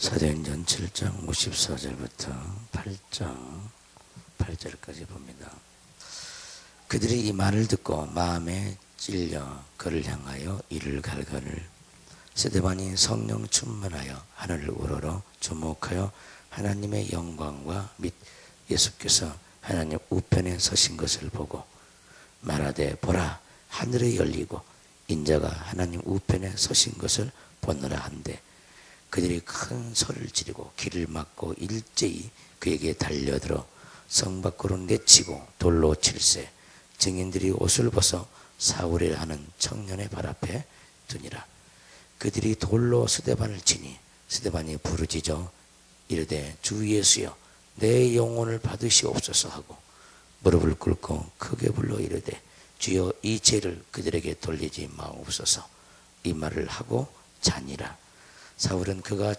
사도행전 7장 54절부터 8절까지 봅니다. 그들이 이 말을 듣고 마음에 찔려 그를 향하여 이를 갈거늘 스데반이 성령 충만하여 하늘을 우러러 주목하여 하나님의 영광과 및 예수께서 하나님 우편에 서신 것을 보고 말하되 보라 하늘이 열리고 인자가 하나님 우편에 서신 것을 보느라 한데 그들이 큰 소리를 지르고 길을 막고 일제히 그에게 달려들어 성 밖으로 내치고 돌로 칠세 증인들이 옷을 벗어 사울이라 하는 청년의 발 앞에 두니라. 그들이 돌로 스데반을 치니 스데반이 부르짖어 이르되 주 예수여 내 영혼을 받으시옵소서 하고 무릎을 꿇고 크게 불러 이르되 주여 이 죄를 그들에게 돌리지 마옵소서. 이 말을 하고 자니라. 사울은 그가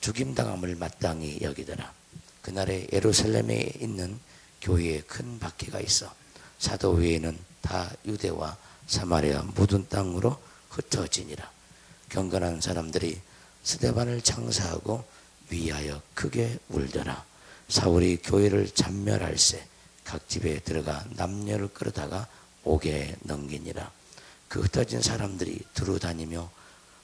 죽임당함을 마땅히 여기더라. 그날에 예루살렘에 있는 교회에 큰 박해가 있어 사도 외에는 다 유대와 사마리아 모든 땅으로 흩어지니라. 경건한 사람들이 스데반을 장사하고 위하여 크게 울더라. 사울이 교회를 잔멸할세 각 집에 들어가 남녀를 끌어다가 옥에 넘기니라. 그 흩어진 사람들이 두루 다니며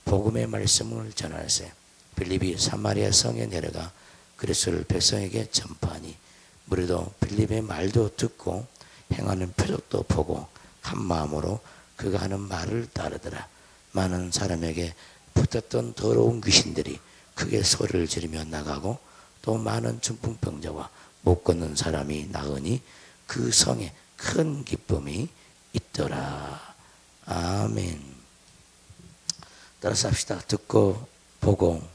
복음의 말씀을 전할세 빌립이 사마리아 성에 내려가 그리스도를 백성에게 전파하니 무리도 빌립의 말도 듣고 행하는 표적도 보고 한 마음으로 그가 하는 말을 따르더라. 많은 사람에게 붙었던 더러운 귀신들이 크게 소리를 지르며 나가고 또 많은 중풍병자와 못 걷는 사람이 나으니 그 성에 큰 기쁨이 있더라. 아멘. 따라서 합시다. 듣고 보고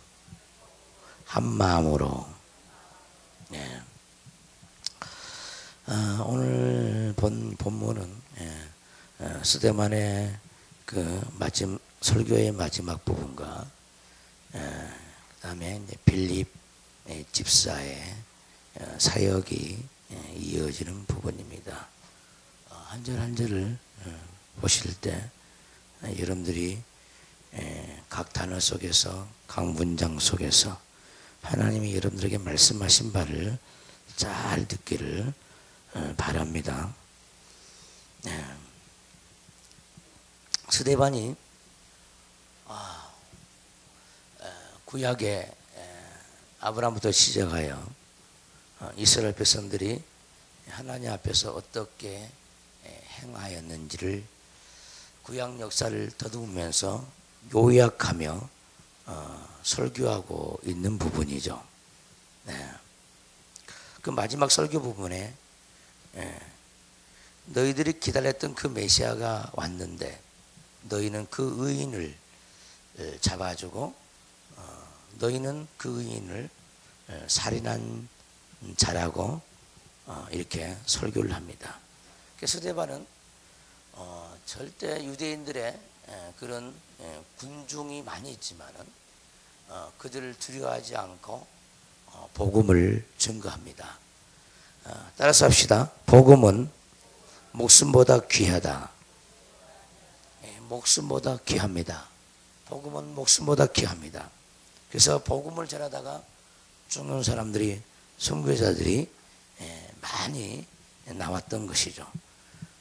한 마음으로. 네. 오늘 본 본문은 스데반의 그 설교의 마지막 부분과 그다음에 빌립 집사의 사역이 이어지는 부분입니다. 한 절 한 절을 보실 때 여러분들이 각 단어 속에서 각 문장 속에서 하나님이 여러분들에게 말씀하신 바를 잘 듣기를 바랍니다. 스데반이 구약의 아브라함부터 시작하여 이스라엘 백성들이 하나님 앞에서 어떻게 행하였는지를 구약 역사를 더듬으면서 요약하며 설교하고 있는 부분이죠. 그 마지막 설교 부분에 너희들이 기다렸던 그 메시아가 왔는데 너희는 그 의인을 잡아주고 너희는 그 의인을 살인한 자라고 이렇게 설교를 합니다. 스데반은 절대 유대인들의 그런 군중이 많이 있지만은 그들을 두려워하지 않고 복음을 증거합니다. 따라서 합시다. 복음은 목숨보다 귀하다. 목숨보다 귀합니다. 복음은 목숨보다 귀합니다. 그래서 복음을 전하다가 죽는 사람들이 선교사들이 많이 나왔던 것이죠.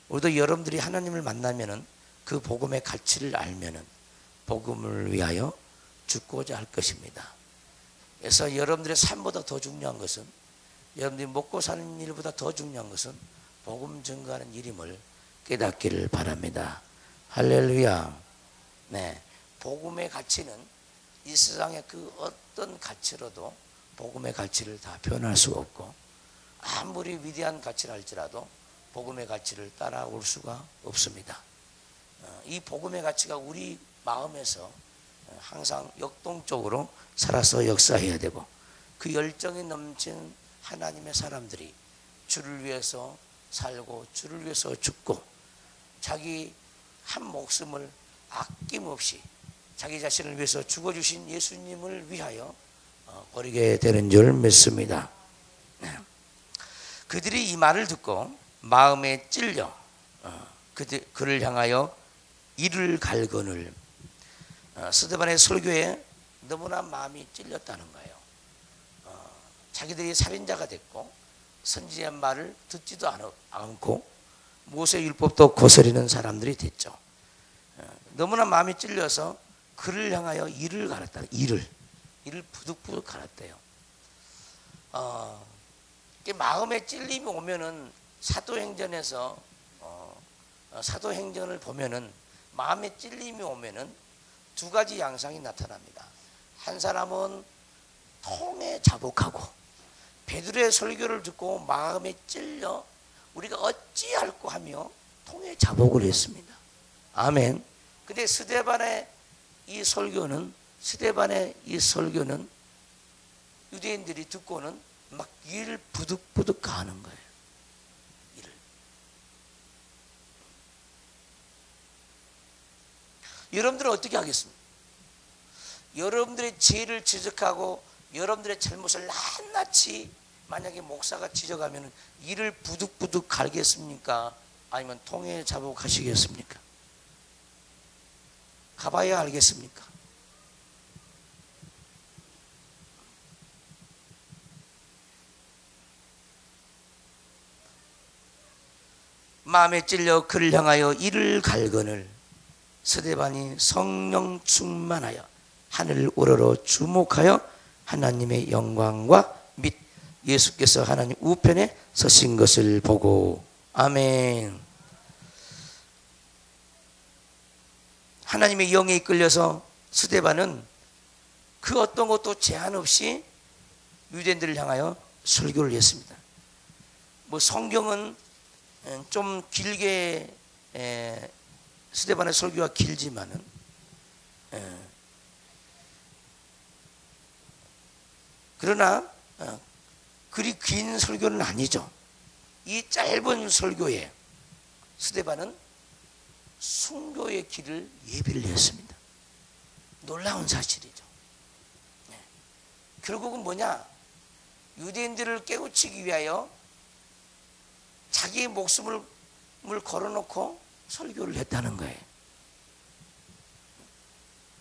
우리도 여러분들이 하나님을 만나면은 그 복음의 가치를 알면은 복음을 위하여 죽고자 할 것입니다. 그래서 여러분들의 삶보다 더 중요한 것은 여러분들이 먹고 사는 일보다 더 중요한 것은 복음 증거하는 일임을 깨닫기를 바랍니다. 할렐루야. 네, 복음의 가치는 이 세상의 그 어떤 가치로도 복음의 가치를 다 표현할 수가 없고 아무리 위대한 가치를 할지라도 복음의 가치를 따라올 수가 없습니다. 이 복음의 가치가 우리 마음에서 항상 역동적으로 살아서 역사해야 되고 그 열정이 넘친 하나님의 사람들이 주를 위해서 살고 주를 위해서 죽고 자기 한 목숨을 아낌없이 자기 자신을 위해서 죽어주신 예수님을 위하여 버리게 되는 줄 믿습니다. 그들이 이 말을 듣고 마음에 찔려 그를 향하여 이를 갈거늘 스데반의 설교에 너무나 마음이 찔렸다는 거예요. 자기들이 살인자가 됐고 선지자의 말을 듣지도 않고 모세 율법도 거스르는 사람들이 됐죠. 너무나 마음이 찔려서 그를 향하여 이를 갈았다. 이를 부득부득 갈았대요. 마음에 찔림이 오면은 사도행전에서 사도행전을 보면은 마음에 찔림이 오면은 두 가지 양상이 나타납니다. 한 사람은 통에 자복하고 베드로의 설교를 듣고 마음에 찔려 우리가 어찌할꼬 하며 통에 자복을 했습니다. 아멘. 근데 스데반의 이 설교는 유대인들이 듣고는 막 이를 부득부득 가는 거예요. 이를. 여러분들은 어떻게 하겠습니까? 여러분들의 죄를 지적하고 여러분들의 잘못을 낱낱이 만약에 목사가 지적하면 이를 부득부득 갈겠습니까? 아니면 통에 자복하시겠습니까? 가봐야 알겠습니까? 마음에 찔려 그를 향하여 이를 갈거늘 스데반이 성령 충만하여 하늘 우러러 주목하여 하나님의 영광과 및 예수께서 하나님 우편에 서신 것을 보고 아멘. 하나님의 영에 이끌려서 스데반은 그 어떤 것도 제한 없이 유대인들을 향하여 설교를 했습니다. 성경은 좀 길게 스데반의 설교가 길지만은 그러나 그리 긴 설교는 아니죠. 이 짧은 설교에 스데반은 순교의 길을 예비를 했습니다. 놀라운 사실이죠. 결국은 뭐냐? 유대인들을 깨우치기 위하여 자기의 목숨을 걸어놓고 설교를 했다는 거예요.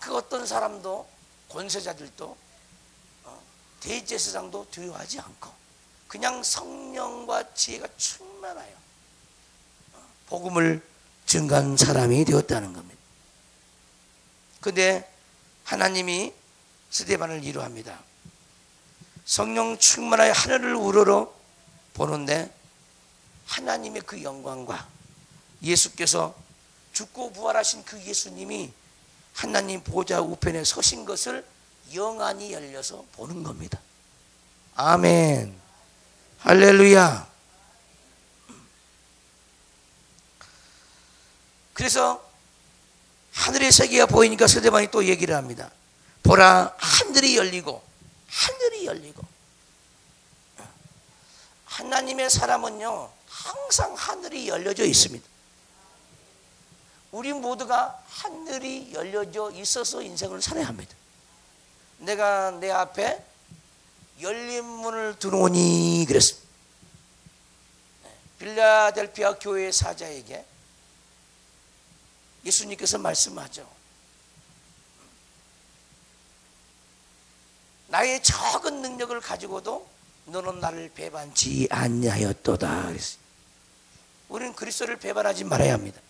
그 어떤 사람도 권세자들도 대제사장도 두려워하지 않고 그냥 성령과 지혜가 충만하여 복음을 증거한 사람이 되었다는 겁니다. 그런데 하나님이 스데반을 위로합니다. 성령 충만하여 하늘을 우러러 보는데 하나님의 그 영광과 예수께서 죽고 부활하신 그 예수님이 하나님 보좌 우편에 서신 것을 영안이 열려서 보는 겁니다. 아멘. 할렐루야. 그래서 하늘의 세계가 보이니까 스데반이 또 얘기를 합니다. 보라, 하늘이 열리고 하나님의 사람은요 항상 하늘이 열려져 있습니다. 우리 모두가 하늘이 열려져 있어서 인생을 살아야 합니다. 내가 내 앞에 열린 문을 두노니 그랬습니다. 빌라델피아 교회의 사자에게 예수님께서 말씀하죠. 나의 적은 능력을 가지고도 너는 나를 배반치 아니하였도다 그랬어요. 우리는 그리스도를 배반하지 말아야 합니다.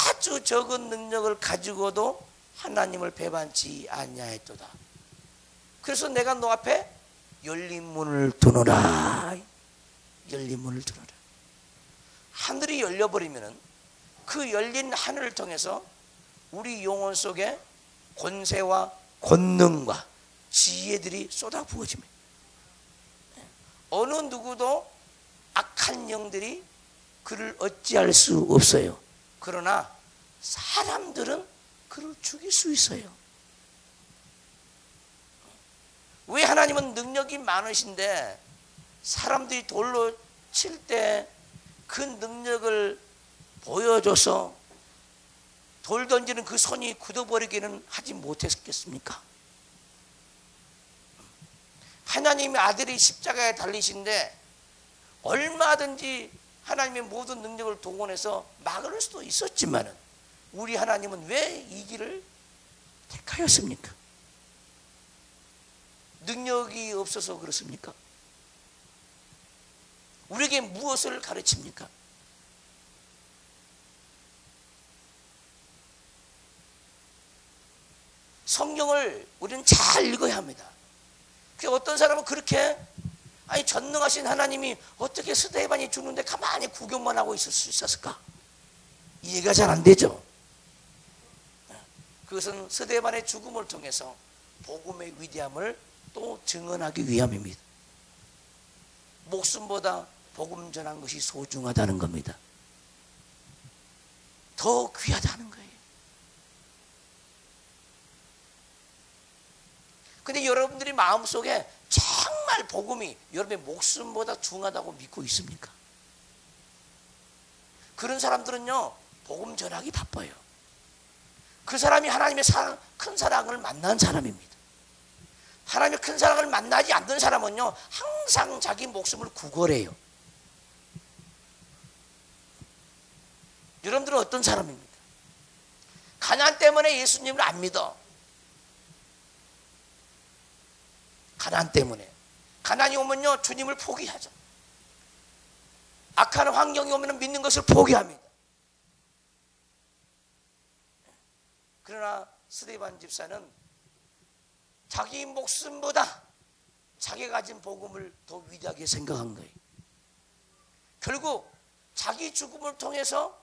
아주 적은 능력을 가지고도 하나님을 배반치 아니하였도다. 그래서 내가 너 앞에 열린 문을 두노라. 열린 문을 두노라. 하늘이 열려버리면은 그 열린 하늘을 통해서 우리 영혼 속에 권세와 권능과 지혜들이 쏟아 부어집니다. 어느 누구도 악한 영들이 그를 어찌할 수 없어요. 그러나 사람들은 그를 죽일 수 있어요. 왜 하나님은 능력이 많으신데 사람들이 돌로 칠 때 그 능력을 보여줘서 돌 던지는 그 손이 굳어버리기는 하지 못했겠습니까? 하나님의 아들이 십자가에 달리신데 얼마든지 하나님의 모든 능력을 동원해서 막을 수도 있었지만 우리 하나님은 왜 이 길을 택하였습니까? 능력이 없어서 그렇습니까? 우리에게 무엇을 가르칩니까? 성경을 우리는 잘 읽어야 합니다. 어떤 사람은 그렇게 아니 전능하신 하나님이 어떻게 스데반이 죽는데 가만히 구경만 하고 있을 수 있었을까? 이해가 잘 안 되죠. 그것은 스데반의 죽음을 통해서 복음의 위대함을 또 증언하기 위함입니다. 목숨보다 복음 전한 것이 소중하다는 겁니다. 더 귀하다는 거예요. 근데 여러분들이 마음속에 정말 복음이 여러분의 목숨보다 중하다고 믿고 있습니까? 그런 사람들은요, 복음 전하기 바빠요. 그 사람이 하나님의 큰 사랑을 만난 사람입니다. 하나님의 큰 사랑을 만나지 않는 사람은요, 항상 자기 목숨을 구걸해요. 여러분들은 어떤 사람입니까? 가난 때문에 예수님을 안 믿어. 가난 때문에. 가난이 오면요, 주님을 포기하죠. 악한 환경이 오면 믿는 것을 포기합니다. 그러나 스데반 집사는 자기 목숨보다 자기가 가진 복음을 더 위대하게 생각한 거예요. 결국 자기 죽음을 통해서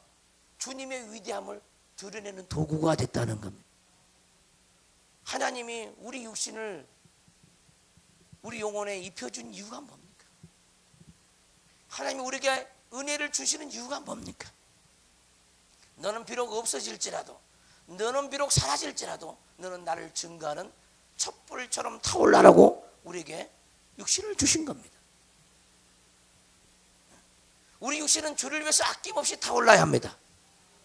주님의 위대함을 드러내는 도구가 됐다는 겁니다. 하나님이 우리 육신을 우리 영혼에 입혀준 이유가 뭡니까? 하나님이 우리에게 은혜를 주시는 이유가 뭡니까? 너는 비록 없어질지라도, 너는 비록 사라질지라도 너는 나를 증거하는 촛불처럼 타올라라고 우리에게 육신을 주신 겁니다. 우리 육신은 주를 위해서 아낌없이 타올라야 합니다.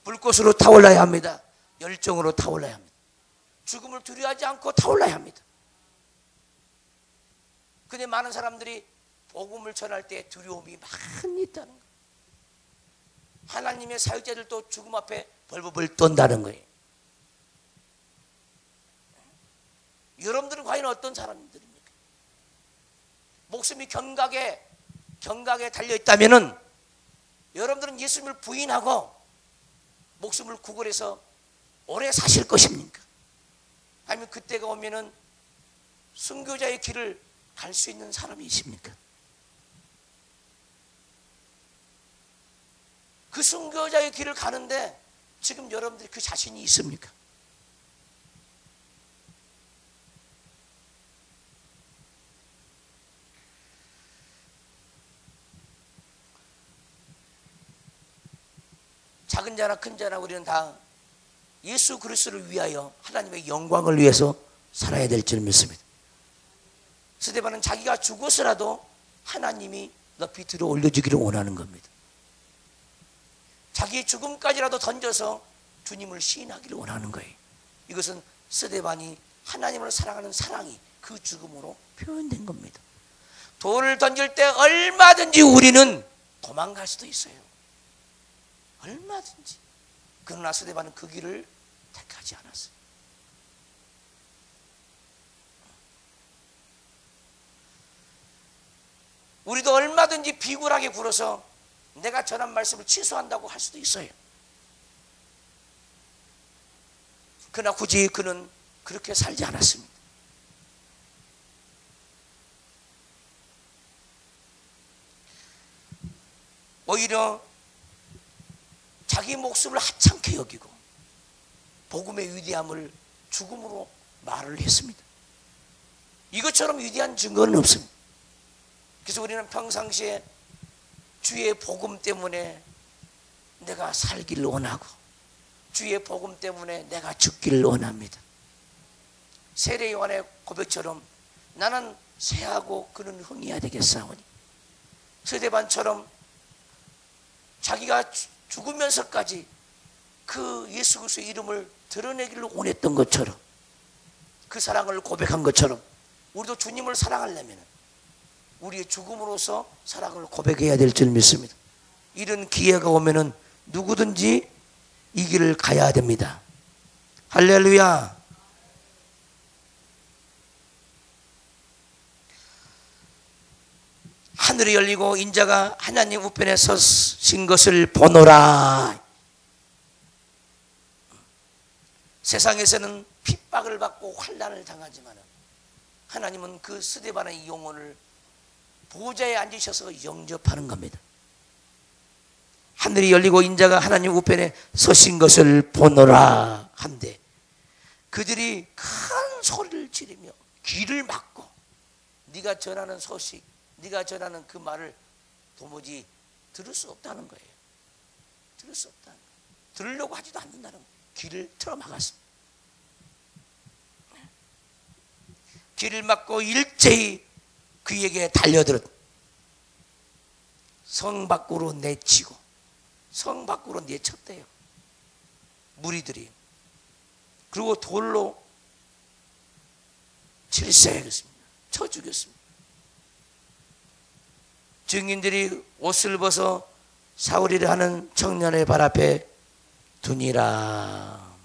불꽃으로 타올라야 합니다. 열정으로 타올라야 합니다. 죽음을 두려워하지 않고 타올라야 합니다. 근데 많은 사람들이 복음을 전할 때 두려움이 많이 있다는 거예요. 하나님의 사역자들도 죽음 앞에 벌벌 떤다는 거예요. 여러분들은 과연 어떤 사람들입니까? 목숨이 경각에 달려있다면은 여러분들은 예수님을 부인하고 목숨을 구걸해서 오래 사실 것입니까? 아니면 그때가 오면은 순교자의 길을 갈 수 있는 사람이십니까? 그 순교자의 길을 가는데 지금 여러분들이 그 자신이 있습니까? 작은 자나 큰 자나 우리는 다 예수 그리스도를 위하여 하나님의 영광을 위해서 살아야 될 줄 믿습니다. 스데반은 자기가 죽었으라도 하나님이 높이 들어 올려주기를 원하는 겁니다. 자기의 죽음까지라도 던져서 주님을 시인하기를 원하는 거예요. 이것은 스데반이 하나님을 사랑하는 사랑이 그 죽음으로 표현된 겁니다. 돌을 던질 때 얼마든지 우리는 도망갈 수도 있어요. 얼마든지. 그러나 스데반은 그 길을 택하지 않았어요. 우리도 얼마든지 비굴하게 굴어서 내가 전한 말씀을 취소한다고 할 수도 있어요. 그러나 굳이 그는 그렇게 살지 않았습니다. 오히려 자기 목숨을 하찮게 여기고 복음의 위대함을 죽음으로 말을 했습니다. 이것처럼 위대한 증거는 없습니다. 그래서 우리는 평상시에 주의 복음 때문에 내가 살기를 원하고 주의 복음 때문에 내가 죽기를 원합니다. 세례 요한의 고백처럼 나는 새하고 그는 흥이야 되겠사오니, 스데반처럼 자기가 죽으면서까지 그 예수 그리스도의 이름을 드러내기를 원했던 것처럼, 그 사랑을 고백한 것처럼 우리도 주님을 사랑하려면 우리의 죽음으로서 사랑을 고백해야 될 줄 믿습니다. 이런 기회가 오면은 누구든지 이 길을 가야 됩니다. 할렐루야. 하늘이 열리고 인자가 하나님 우편에 서신 것을 보노라. 세상에서는 핍박을 받고 환난을 당하지만 하나님은 그 스데반의 영혼을 보좌에 앉으셔서 영접하는 겁니다. 하늘이 열리고 인자가 하나님 우편에 서신 것을 보노라 한데 그들이 큰 소리를 지르며 귀를 막고 네가 전하는 소식, 네가 전하는 그 말을 도무지 들을 수 없다는 거예요. 들을 수 없다는 거예요. 들으려고 하지도 않는다는 거예요. 귀를 틀어막았습니다. 귀를 막고 일제히 그에게 달려들었. 성 밖으로 내치고 성 밖으로 내쳤대요. 무리들이. 그리고 돌로 칠세했습니다. 쳐 죽였습니다. 증인들이 옷을 벗어 사울이라 하는 청년의 발 앞에 두니라.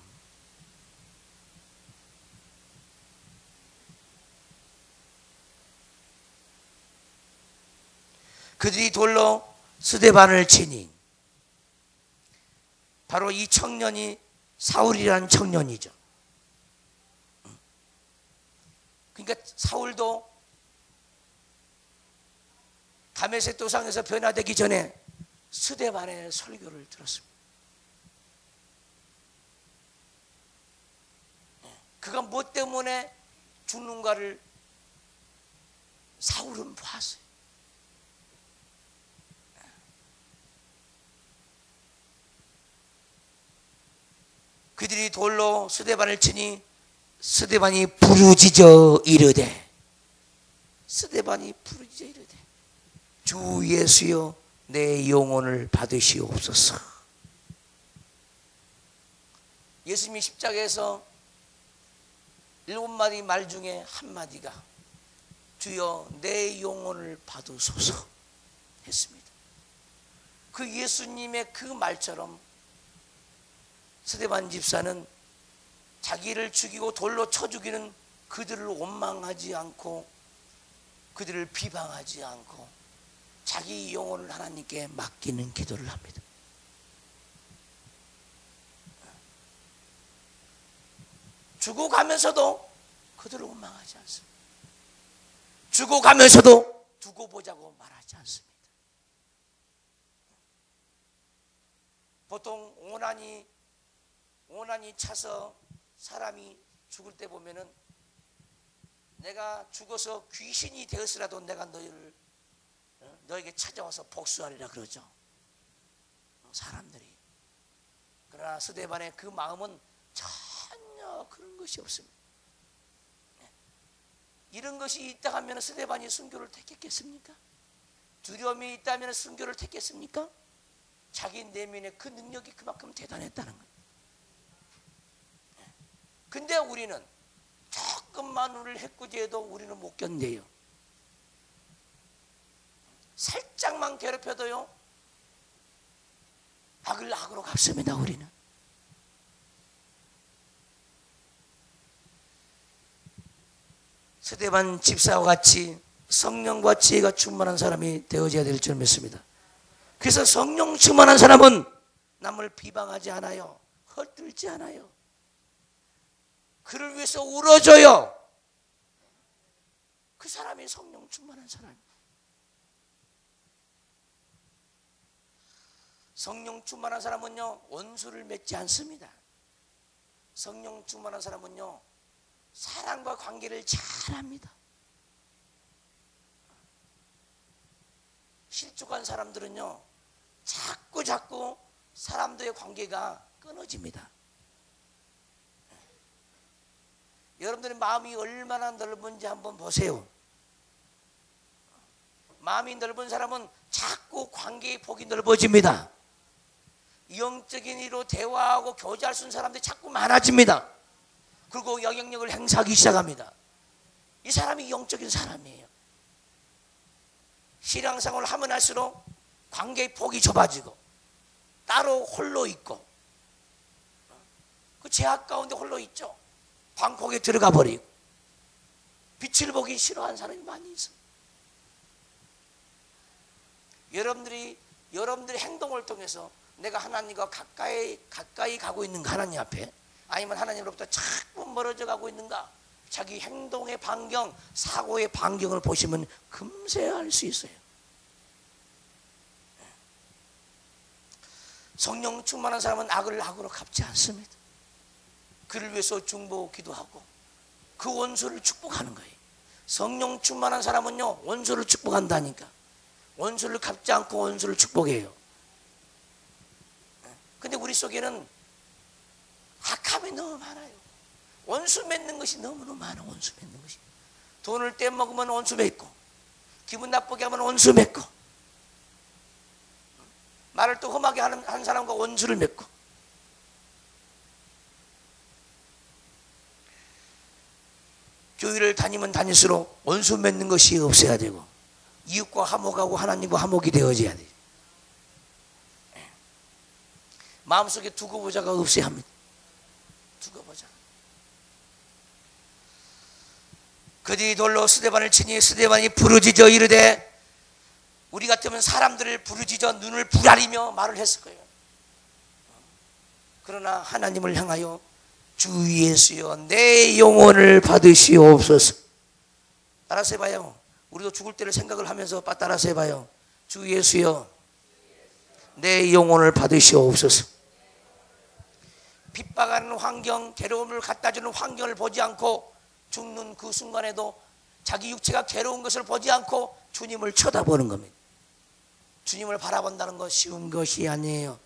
그들이 돌로 스데반을 치니 바로 이 청년이 사울이라는 청년이죠. 그러니까 사울도 다메섹 도상에서 변화되기 전에 스데반의 설교를 들었습니다. 그가 뭐 때문에 죽는가를 사울은 봤어요. 그들이 돌로 스데반을 치니 스데반이 부르짖어 이르되, 스데반이 부르짖어 이르되 주 예수여 내 영혼을 받으시옵소서. 예수님이 십자가에서 7마디 말 중에 한마디가 주여 내 영혼을 받으소서 했습니다. 그 예수님의 그 말처럼 스데반 집사는 자기를 죽이고 돌로 쳐 죽이는 그들을 원망하지 않고 그들을 비방하지 않고 자기 영혼을 하나님께 맡기는 기도를 합니다. 죽어가면서도 그들을 원망하지 않습니다. 죽어가면서도 두고 보자고 말하지 않습니다. 보통 오난이 차서 사람이 죽을 때 보면은 내가 죽어서 귀신이 되었으라도 내가 너에게 찾아와서 복수하리라 그러죠. 사람들이. 그러나 스데반의 그 마음은 전혀 그런 것이 없습니다. 이런 것이 있다 하면 스데반이 순교를 택했겠습니까? 두려움이 있다면 순교를 택했습니까? 자기 내면의 그 능력이 그만큼 대단했다는 거예요. 근데 우리는 조금만 우리를 해꾸지해도 우리는 못 견뎌요. 살짝만 괴롭혀도요 악으로 갚습니다. 우리는. 스데반 집사와 같이 성령과 지혜가 충만한 사람이 되어져야 될 줄 믿습니다. 그래서 성령 충만한 사람은 남을 비방하지 않아요. 헐뜯지 않아요. 그를 위해서 울어줘요. 그 사람이 성령 충만한 사람이에요. 성령 충만한 사람은요 원수를 맺지 않습니다. 성령 충만한 사람은요 사랑과 관계를 잘합니다. 실족한 사람들은요 자꾸 사람들의 관계가 끊어집니다. 여러분들의 마음이 얼마나 넓은지 한번 보세요. 마음이 넓은 사람은 자꾸 관계의 폭이 넓어집니다. 영적인 이로 대화하고 교제할 수 있는 사람들이 자꾸 많아집니다. 그리고 영향력을 행사하기 시작합니다. 이 사람이 영적인 사람이에요. 신앙생활을 하면 할수록 관계의 폭이 좁아지고 따로 홀로 있고 그 제약 가운데 홀로 있죠. 방콕에 들어가 버리고 빛을 보기 싫어하는 사람이 많이 있어요. 여러분들의 행동을 통해서 내가 하나님과 가까이 가고 있는가, 하나님 앞에, 아니면 하나님으로부터 자꾸 멀어져 가고 있는가, 자기 행동의 반경, 사고의 반경을 보시면 금세 알 수 있어요. 성령 충만한 사람은 악을 악으로 갚지 않습니다. 그를 위해서 중보 기도하고 그 원수를 축복하는 거예요. 성령 충만한 사람은요, 원수를 축복한다니까. 원수를 갚지 않고 원수를 축복해요. 근데 우리 속에는 악함이 너무 많아요. 원수 맺는 것이 너무너무 많아. 원수 맺는 것이. 돈을 떼먹으면 원수 맺고, 기분 나쁘게 하면 원수 맺고, 말을 또 험하게 하는 사람과 원수를 맺고. 교회를 다니면 다닐수록 원수 맺는 것이 없어야 되고, 이웃과 화목하고 하나님과 화목이 되어져야 돼요. 마음속에 두고 보자가 없어야 합니다. 두고 보자. 그들이 돌로 스데반을 치니 스데반이 부르짖어 이르되, 우리 같으면 사람들을 부르짖어 눈을 부라리며 말을 했을 거예요. 그러나 하나님을 향하여 주 예수여 내 영혼을 받으시옵소서. 따라서 해봐요. 우리도 죽을 때를 생각을 하면서 따라서 해봐요. 주 예수여 내 영혼을 받으시옵소서. 핍박하는 환경, 괴로움을 갖다주는 환경을 보지 않고 죽는 그 순간에도 자기 육체가 괴로운 것을 보지 않고 주님을 쳐다보는 겁니다. 주님을 바라본다는 것 쉬운 것이 아니에요.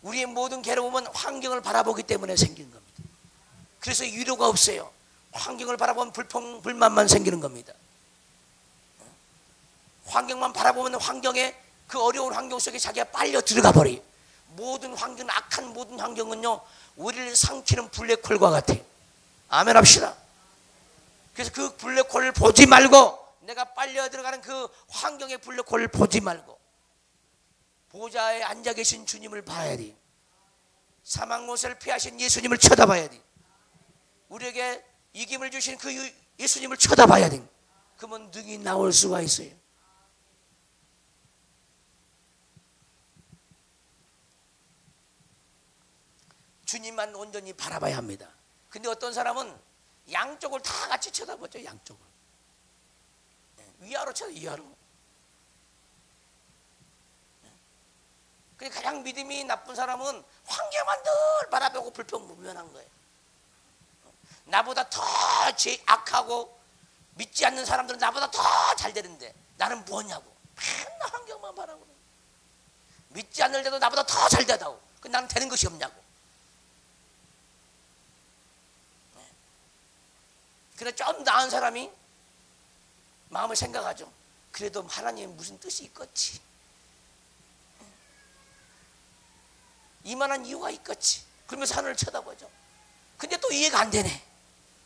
우리의 모든 괴로움은 환경을 바라보기 때문에 생기는 겁니다. 그래서 위로가 없어요. 환경을 바라보면 불만만 생기는 겁니다. 환경만 바라보면 환경에, 그 어려운 환경 속에 자기가 빨려 들어가 버려요. 모든 환경, 악한 모든 환경은요, 우리를 삼키는 블랙홀과 같아요. 아멘 합시다. 그래서 그 블랙홀을 보지 말고, 내가 빨려 들어가는 그 환경의 블랙홀을 보지 말고 보좌에 앉아 계신 주님을 봐야 돼요. 사망 못을 피하신 예수님을 쳐다봐야 돼요. 우리에게 이김을 주신 그 예수님을 쳐다봐야 돼요. 그러면 능히 나올 수가 있어요. 주님만 온전히 바라봐야 합니다. 근데 어떤 사람은 양쪽을 다 같이 쳐다보죠. 양쪽을 위아래로 쳐다, 위아래로. 가장 믿음이 나쁜 사람은 환경만 늘 바라보고 불평불만한 거예요. 나보다 더 악하고 믿지 않는 사람들은 나보다 더 잘 되는데 나는 뭐냐고 맨날 환경만 바라보고, 믿지 않을 때도 나보다 더 잘 되다고, 나는 되는 것이 없냐고. 그래 좀 나은 사람이 마음을 생각하죠. 그래도 하나님의 무슨 뜻이 있겠지, 이만한 이유가 있겠지, 그러면서 하늘을 쳐다보죠. 근데 또 이해가 안 되네.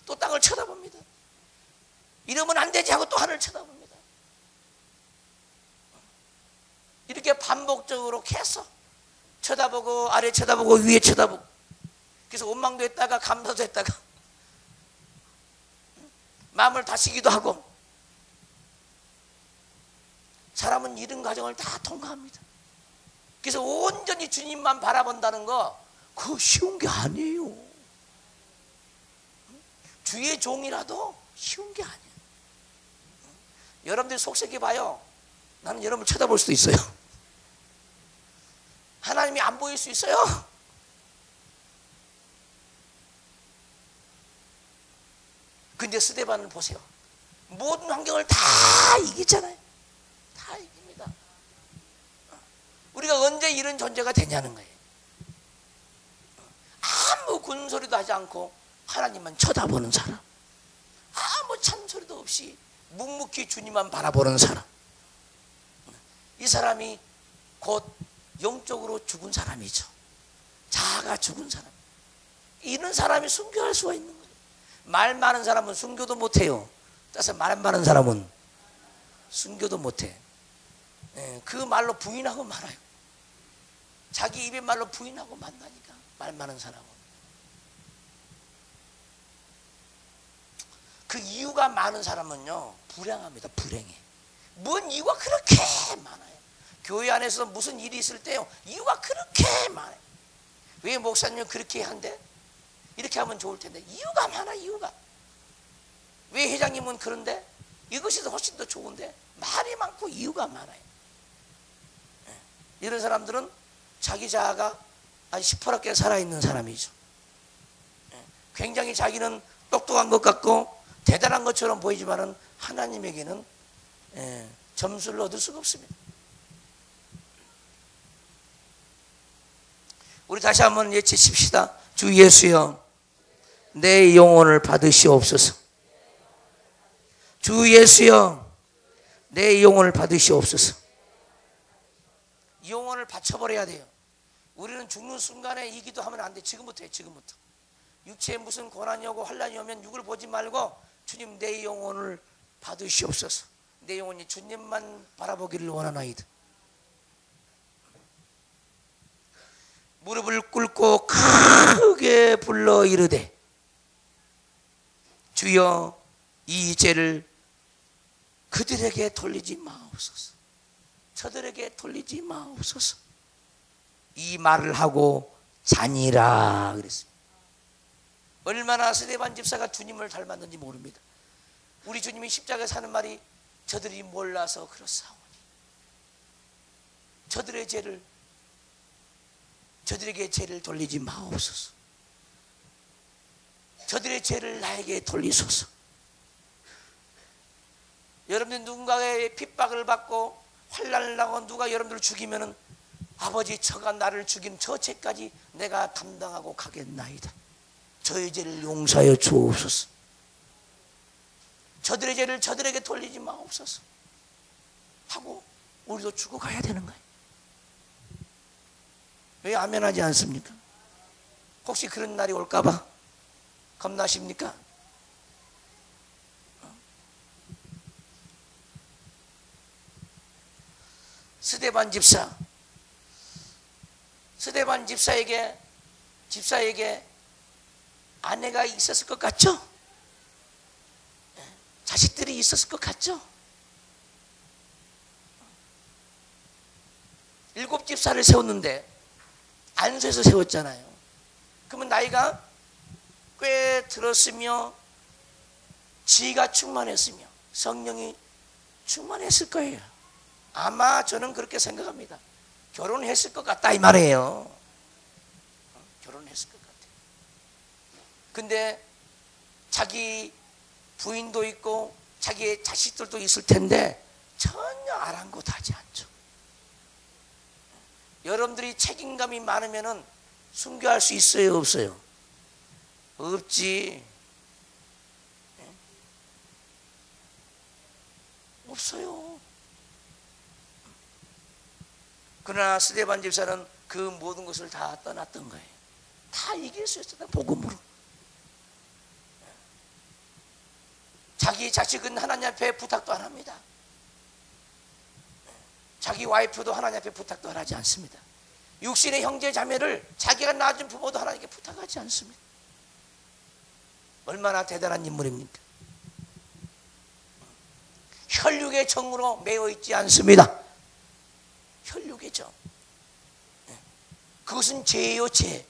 또 땅을 쳐다봅니다. 이러면 안 되지 하고 또 하늘을 쳐다봅니다. 이렇게 반복적으로 계속 쳐다보고 아래 쳐다보고 위에 쳐다보고, 그래서 원망도 했다가 감사도 했다가 마음을 다시기도 하고. 사람은 이런 과정을 다 통과합니다. 그래서 온전히 주님만 바라본다는 거, 그거 쉬운 게 아니에요. 주의 종이라도 쉬운 게 아니에요. 여러분들이 속색해 봐요. 나는 여러분을 쳐다볼 수도 있어요. 하나님이 안 보일 수 있어요. 근데 스데반을 보세요. 모든 환경을 다 이기잖아요. 다 이깁니다. 우리가 언제 이런 존재가 되냐는 거예요. 아무 군소리도 하지 않고 하나님만 쳐다보는 사람, 아무 찬소리도 없이 묵묵히 주님만 바라보는 사람, 이 사람이 곧 영적으로 죽은 사람이죠. 자아가 죽은 사람. 이런 사람이 순교할 수가 있는 거예요. 말 많은 사람은 순교도 못해요. 따라서 말 많은 사람은 순교도 못해. 그 말로 부인하고 말아요. 자기 입의 말로 부인하고 만나니까, 말 많은 사람은. 그 이유가 많은 사람은요 불행합니다. 불행해. 뭔 이유가 그렇게 많아요. 교회 안에서 무슨 일이 있을 때요, 이유가 그렇게 많아요. 왜 목사님은 그렇게 한대? 이렇게 하면 좋을 텐데. 이유가 많아. 이유가. 왜 회장님은 그런데? 이것이 훨씬 더 좋은데. 말이 많고 이유가 많아요. 이런 사람들은 자기 자아가 아주 시퍼렇게 살아있는 사람이죠. 굉장히 자기는 똑똑한 것 같고 대단한 것처럼 보이지만은 하나님에게는 점수를 얻을 수가 없습니다. 우리 다시 한번 외치십시다. 주 예수여, 내 영혼을 받으시옵소서. 주 예수여, 내 영혼을 받으시옵소서. 영혼을 바쳐버려야 돼요. 우리는 죽는 순간에 이 기도하면 안 돼. 지금부터 해. 지금부터. 육체에 무슨 고난이 오고 환란이 오면 육을 보지 말고 주님, 내 영혼을 받으시옵소서. 내 영혼이 주님만 바라보기를 원하나이다. 무릎을 꿇고 크게 불러 이르되, 주여, 이 죄를 그들에게 돌리지 마옵소서. 저들에게 돌리지 마옵소서. 이 말을 하고 자니라 그랬습니다. 얼마나 스데반 집사가 주님을 닮았는지 모릅니다. 우리 주님이 십자가에 사는 말이 저들이 몰라서 그렇사오니 저들에게 죄를 돌리지 마옵소서. 저들의 죄를 나에게 돌리소서. 여러분들 누군가의 핍박을 받고 환난을 당하고 누가 여러분들을 죽이면은 아버지, 저가 나를 죽인 저 죄까지 내가 담당하고 가겠나이다. 저의 죄를 용서하여 주옵소서. 저들의 죄를 저들에게 돌리지 마옵소서 하고 우리도 죽어가야 되는 거예요. 왜 아멘하지 않습니까? 혹시 그런 날이 올까봐 겁나십니까? 스데반 집사에게 아내가 있었을 것 같죠? 자식들이 있었을 것 같죠? 7 집사를 세웠는데 안수해서 세웠잖아요. 그러면 나이가 꽤 들었으며 지가 충만했으며 성령이 충만했을 거예요. 아마 저는 그렇게 생각합니다. 결혼했을 것 같다 이 말이에요. 결혼했을 것 같아요. 근데 자기 부인도 있고 자기의 자식들도 있을 텐데 전혀 아랑곳하지 않죠. 여러분들이 책임감이 많으면은 순교할 수 있어요, 없어요? 없지. 없어요. 그러나 스데반 집사는 그 모든 것을 다 떠났던 거예요. 다 이길 수 있었다, 복음으로. 자기 자식은 하나님 앞에 부탁도 안 합니다. 자기 와이프도 하나님 앞에 부탁도 안 하지 않습니다. 육신의 형제 자매를 자기가 낳아준 부모도 하나님께 부탁하지 않습니다. 얼마나 대단한 인물입니까? 혈육의 정으로 매여 있지 않습니다. 혈육의 정. 그것은 죄예요, 죄.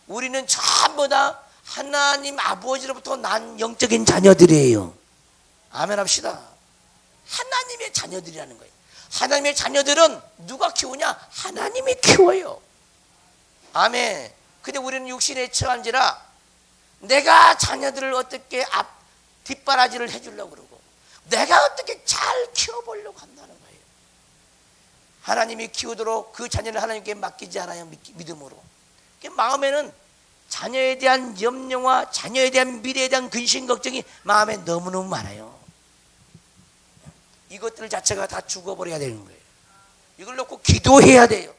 우리는 전부 다 하나님 아버지로부터 난 영적인 자녀들이에요. 아멘 합시다. 하나님의 자녀들이라는 거예요. 하나님의 자녀들은 누가 키우냐? 하나님이 키워요. 아멘. 근데 우리는 육신에 처한지라 내가 자녀들을 어떻게 뒷바라지를 해주려고 그러고 내가 어떻게 잘 키워보려고 한다는 거예요. 하나님이 키우도록 그 자녀를 하나님께 맡기지 않아요. 믿음으로. 마음에는 자녀에 대한 염려와 자녀에 대한 미래에 대한 근심 걱정이 마음에 너무너무 많아요. 이것들 자체가 다 죽어버려야 되는 거예요. 이걸 놓고 기도해야 돼요.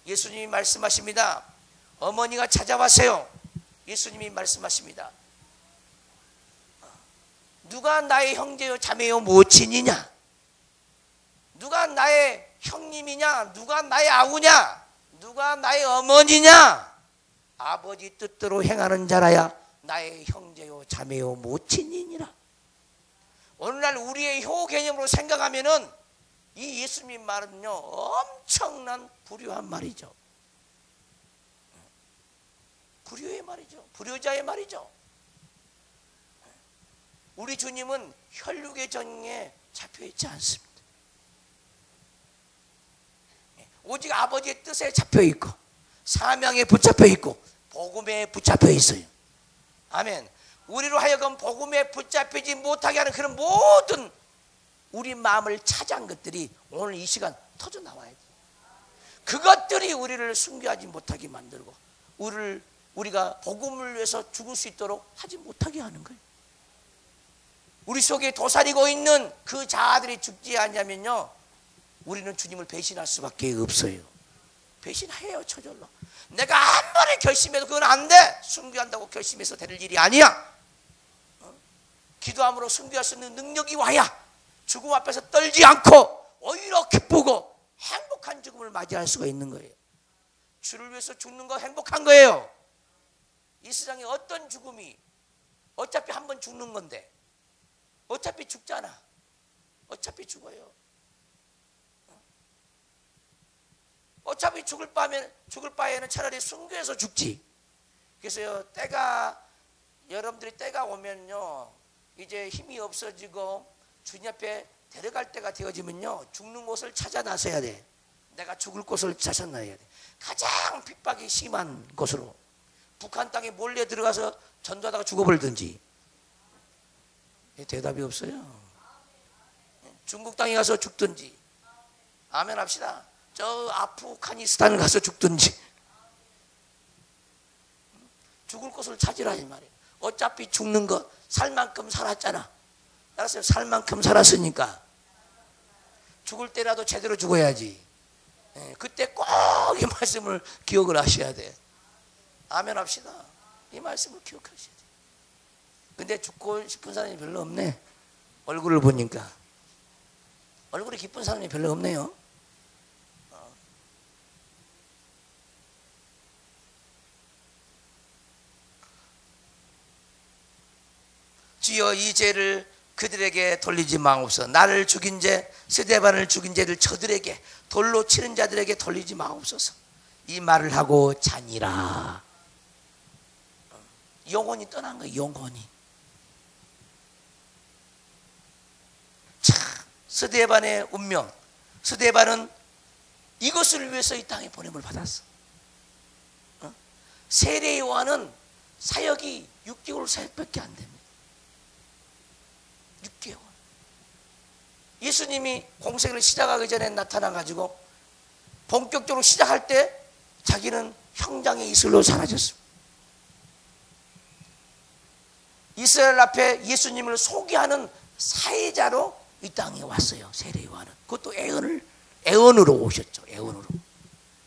예수님이 말씀하십니다. 어머니가 찾아왔어요. 예수님이 말씀하십니다. 누가 나의 형제요 자매요 모친이냐? 누가 나의 형님이냐? 누가 나의 아우냐? 누가 나의 어머니냐? 아버지 뜻대로 행하는 자라야 나의 형제요 자매요 모친이니라. 오늘날 우리의 효 개념으로 생각하면은 이 예수님 말은요 엄청난 불효한 말이죠. 불효의 말이죠. 불효자의 말이죠. 우리 주님은 혈육의 정에 잡혀있지 않습니다. 오직 아버지의 뜻에 잡혀있고 사명에 붙잡혀있고 복음에 붙잡혀있어요. 아멘. 우리로 하여금 복음에 붙잡히지 못하게 하는 그런 모든 우리 마음을 차지한 것들이 오늘 이 시간 터져 나와야 돼. 그것들이 우리를 순교하지 못하게 만들고 우리가 복음을 위해서 죽을 수 있도록 하지 못하게 하는 거예요. 우리 속에 도사리고 있는 그 자아들이 죽지 않냐면요 우리는 주님을 배신할 수밖에 없어요. 배신해요. 저절로. 내가 아무리 결심해도 그건 안 돼. 순교한다고 결심해서 될 일이 아니야. 기도함으로 순교할 수 있는 능력이 와야 죽음 앞에서 떨지 않고 오히려 기쁘고 행복한 죽음을 맞이할 수가 있는 거예요. 주를 위해서 죽는 거 행복한 거예요. 이 세상에 어떤 죽음이 어차피 한 번 죽는 건데 어차피 죽잖아. 어차피 죽어요. 어차피 죽을 바에는 차라리 순교해서 죽지. 그래서요 여러분들이 때가 오면요 이제 힘이 없어지고 주님 앞에 데려갈 때가 되어지면요 죽는 곳을 찾아 나서야 돼. 내가 죽을 곳을 찾아 나야 돼. 가장 핍박이 심한 곳으로 북한 땅에 몰래 들어가서 전도하다가 죽어버리든지. 대답이 없어요. 중국 땅에 가서 죽든지. 아멘 합시다. 저 아프가니스탄을 가서 죽든지. 죽을 곳을 찾으라 이 말이에요. 어차피 죽는 거 살 만큼 살았잖아. 알았어요. 살 만큼 살았으니까 죽을 때라도 제대로 죽어야지. 그때 꼭 이 말씀을 기억을 하셔야 돼. 아멘 합시다. 이 말씀을 기억하셔야 돼. 근데 죽고 싶은 사람이 별로 없네. 얼굴을 보니까 얼굴이 기쁜 사람이 별로 없네요. 주여 이 죄를 그들에게 돌리지 마옵소서. 나를 죽인 죄 스데반을 죽인 죄를 저들에게 돌로 치는 자들에게 돌리지 마옵소서. 이 말을 하고 자니라. 영혼이 떠난 거예요. 영혼이. 참 스데반의 운명. 스데반은 이것을 위해서 이 땅에 보냄을 받았어. 세례 요한은 사역이 6개월 사역밖에 안 됩니다. 6개월. 예수님이 공생을 시작하기 전에 나타나가지고 본격적으로 시작할 때 자기는 형장의 이슬로 사라졌습니다. 이스라엘 앞에 예수님을 소개하는 사회자로 이 땅에 왔어요. 세례 요한은. 그것도 애언으로 오셨죠. 애언으로.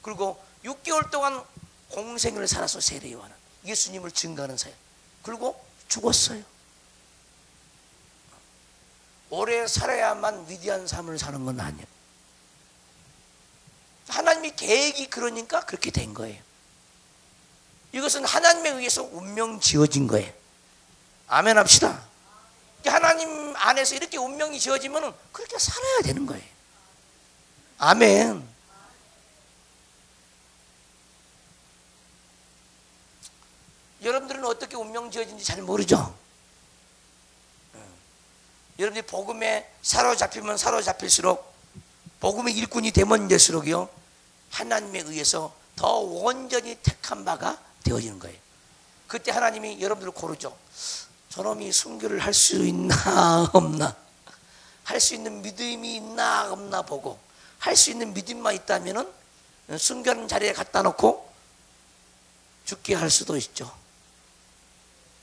그리고 6개월 동안 공생을 살아서 세례 요한은 예수님을 증거하는 사역. 그리고 죽었어요. 오래 살아야만 위대한 삶을 사는 건 아니에요. 하나님이 계획이 그러니까 그렇게 된 거예요. 이것은 하나님에 의해서 운명 지어진 거예요. 아멘 합시다. 하나님 안에서 이렇게 운명이 지어지면 그렇게 살아야 되는 거예요. 아멘. 여러분들은 어떻게 운명 지어진지 잘 모르죠? 여러분들이 복음에 사로잡히면 사로잡힐수록 복음의 일꾼이 되면 될수록요 하나님에 의해서 더 온전히 택한 바가 되어지는 거예요. 그때 하나님이 여러분들을 고르죠. 저놈이 순교를 할 수 있나 없나, 할 수 있는 믿음이 있나 없나 보고, 할 수 있는 믿음만 있다면은 순교하는 자리에 갖다 놓고 죽게 할 수도 있죠.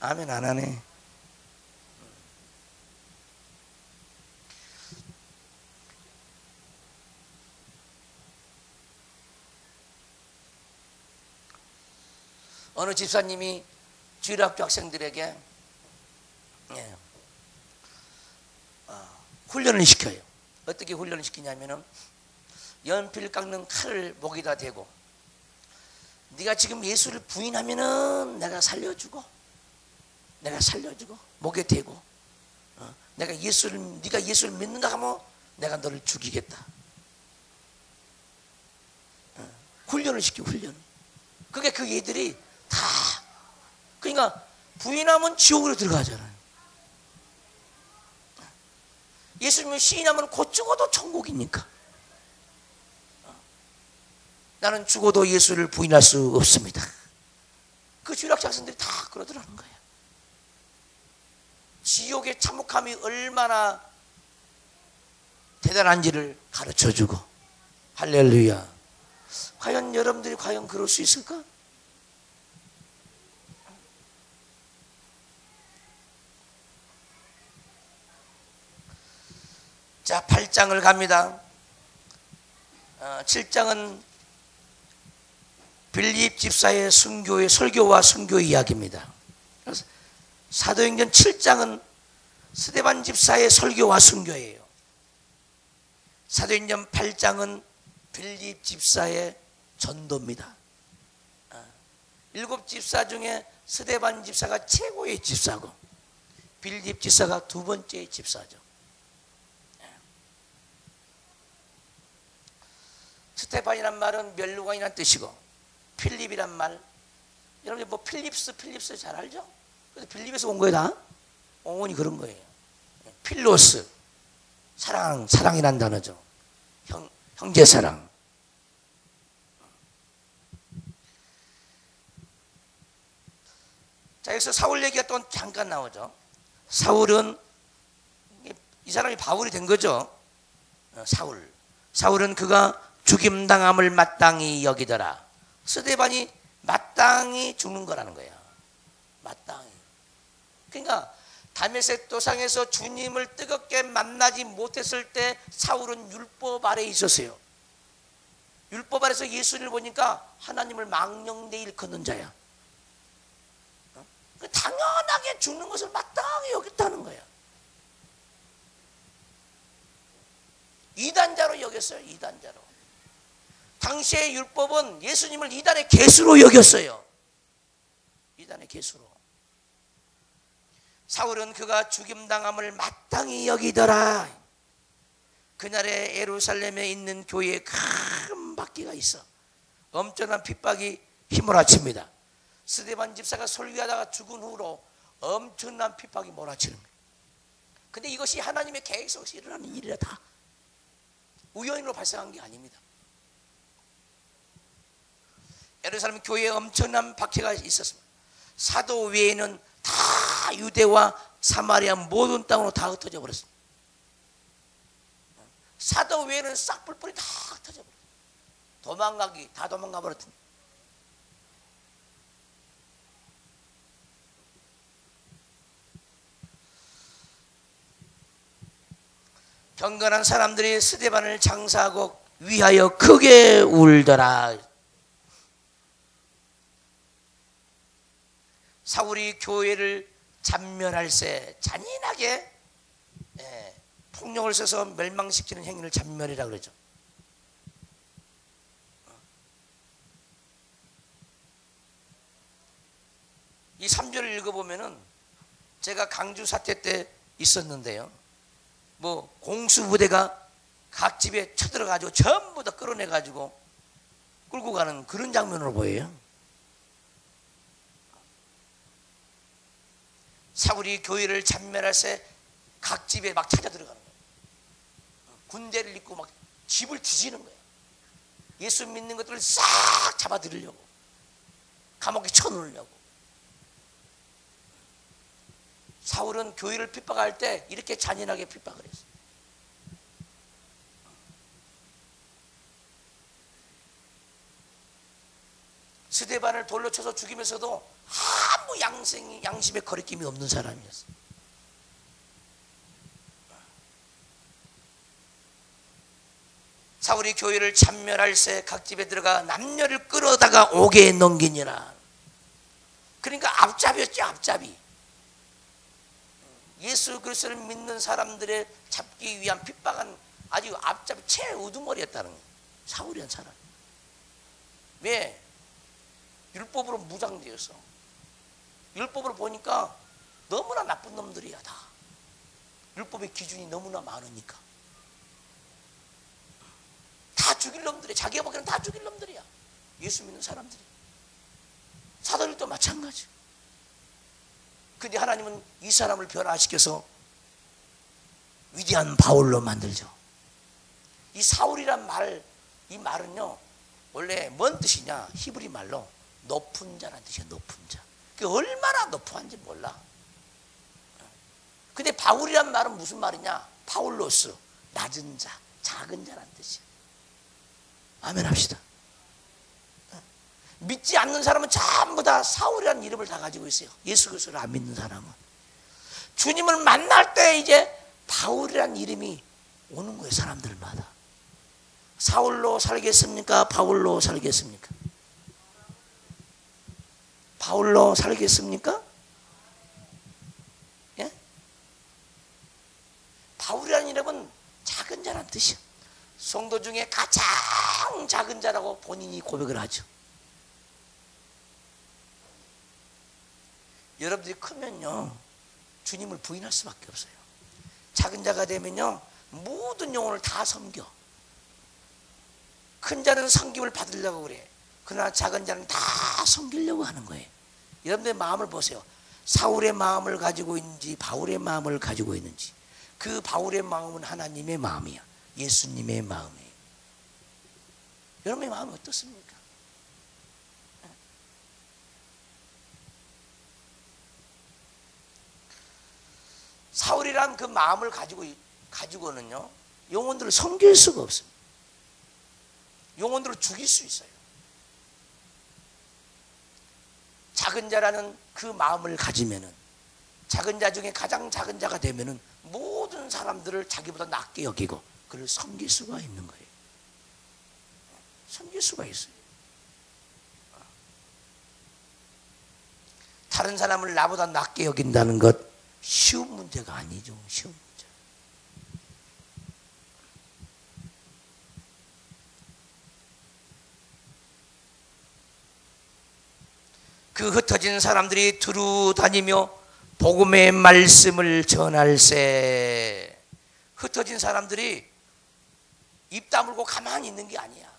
아멘. 안 하네. 어느 집사님이 주일학교 학생들에게 훈련을 시켜요. 어떻게 훈련을 시키냐면은 연필 깎는 칼을 목에다 대고, 네가 지금 예수를 부인하면은 내가 살려주고 목에 대고, 네가 예수를 믿는가 하면 내가 너를 죽이겠다. 훈련을 시켜, 훈련. 그게 그 얘들이 다, 그러니까 부인하면 지옥으로 들어가잖아요. 예수님을 시인하면 곧 죽어도 천국이니까. 나는 죽어도 예수를 부인할 수 없습니다. 그 주일학 자손들이 다 그러더라는 거예요. 지옥의 참혹함이 얼마나 대단한지를 가르쳐주고. 할렐루야. 과연 여러분들이 과연 그럴 수 있을까? 자, 8장을 갑니다. 7장은 빌립 집사의 순교의 설교와 순교의 이야기입니다. 사도행전 7장은 스데반 집사의 설교와 순교예요. 사도행전 8장은 빌립 집사의 전도입니다. 7 집사 중에 스데반 집사가 최고의 집사고 빌립 집사가 두 번째 집사죠. 스테반이란 말은 멸류관이란 뜻이고 필립이란 말, 여러분 뭐 필립스 잘 알죠? 그래서 필립에서 온 거예요. 다 어머니 그런 거예요. 필로스, 사랑이란 단어죠. 형제 사랑. 자, 여기서 사울 얘기가 또 잠깐 나오죠. 사울은 이 사람이 바울이 된 거죠. 사울은 그가 죽임당함을 마땅히 여기더라. 스데반이 마땅히 죽는 거라는 거야. 마땅히. 그러니까 다메섹 도상에서 주님을 뜨겁게 만나지 못했을 때 사울은 율법 아래에 있었어요. 율법 아래에서 예수를 보니까 하나님을 망령되이 일컫는 자야. 당연하게 죽는 것을 마땅히 여겼다는 거야. 이단자로 여겼어요. 이단자로. 당시의 율법은 예수님을 이단의 개수로 여겼어요. 이단의 개수로. 사울은 그가 죽임당함을 마땅히 여기더라. 그날에 예루살렘에 있는 교회에 큰 박해가 있어. 엄청난 핍박이 휘몰아칩니다. 스데반 집사가 설교하다가 죽은 후로 엄청난 핍박이 몰아치는 거예요. 근데 이것이 하나님의 계획 속에서 일어나는 일이라 다 우연으로 발생한 게 아닙니다. 예루살렘 교회에 엄청난 박해가 있었습니다. 사도 외에는 다 유대와 사마리아 모든 땅으로 다 흩어져 버렸습니다. 사도 외에는 싹 뿔뿔이 다 흩어져 버렸어요. 다 도망가 버렸더니. 경건한 사람들이 스데반을 장사하고 위하여 크게 울더라. 사울이 교회를 잔멸할세 잔인하게 폭력을 써서 멸망시키는 행위를 잔멸이라고 그러죠. 이 3절을 읽어보면은 제가 강주 사태 때 있었는데요. 뭐 공수부대가 각 집에 쳐들어가지고 전부 다 끌어내가지고 끌고 가는 그런 장면으로 보여요. 사울이 교회를 잔멸할세 각 집에 막 찾아 들어가는 거예요. 군대를 입고 막 집을 뒤지는 거예요. 예수 믿는 것들을 싹 잡아들이려고, 감옥에 쳐넣으려고. 사울은 교회를 핍박할 때 이렇게 잔인하게 핍박을 했어요. 스데반을 돌로 쳐서 죽이면서도 아무 양심의 거리낌이 없는 사람이었어요. 사울이 교회를 찬멸할세 각 집에 들어가 남녀를 끌어다가 옥에 넘기니라. 그러니까 앞잡이였죠. 앞잡이. 예수 그리스도를 믿는 사람들의 잡기 위한 핍박한 아주 앞잡이 최우두머리였다는 거예요. 사울이란 사람. 왜? 율법으로 무장되어서. 율법으로 보니까 너무나 나쁜 놈들이야 다. 율법의 기준이 너무나 많으니까. 다 죽일 놈들이야. 자기가 보기에는 다 죽일 놈들이야. 예수 믿는 사람들이. 사도들도 마찬가지. 근데 하나님은 이 사람을 변화시켜서 위대한 바울로 만들죠. 이 사울이란 말, 이 말은요, 원래 뭔 뜻이냐? 히브리 말로 높은 자라는 뜻이야. 높은 자. 그게 얼마나 높은지 몰라. 근데 바울이란 말은 무슨 말이냐? 파울로스, 낮은 자, 작은 자라는 뜻이야. 아멘 합시다. 믿지 않는 사람은 전부 다 사울이라는 이름을 다 가지고 있어요. 예수 그리스도를 안 믿는 사람은. 주님을 만날 때 이제 바울이라는 이름이 오는 거예요. 사람들마다. 사울로 살겠습니까? 바울로 살겠습니까? 바울로 살겠습니까? 예? 바울이라는 이름은 작은 자란 뜻이야. 성도 중에 가장 작은 자라고 본인이 고백을 하죠. 여러분들이 크면요, 주님을 부인할 수밖에 없어요. 작은 자가 되면요, 모든 영혼을 다 섬겨. 큰 자는 섬김을 받으려고 그래. 그러나 작은 자는 다 섬기려고 하는 거예요. 여러분들의 마음을 보세요. 사울의 마음을 가지고 있는지 바울의 마음을 가지고 있는지. 그 바울의 마음은 하나님의 마음이야. 예수님의 마음이에요. 여러분의 마음이 어떻습니까? 사울이란 그 마음을 가지고는요, 영혼들을 섬길 수가 없습니다. 영혼들을 죽일 수 있어요. 작은 자라는 그 마음을 가지면은, 작은 자 중에 가장 작은 자가 되면은 모든 사람들을 자기보다 낮게 여기고 그를 섬길 수가 있는 거예요. 섬길 수가 있어요. 다른 사람을 나보다 낮게 여긴다는 것 쉬운 문제가 아니죠. 쉬운 문제. 그 흩어진 사람들이 두루 다니며 복음의 말씀을 전할세. 흩어진 사람들이 입 다물고 가만히 있는 게 아니야.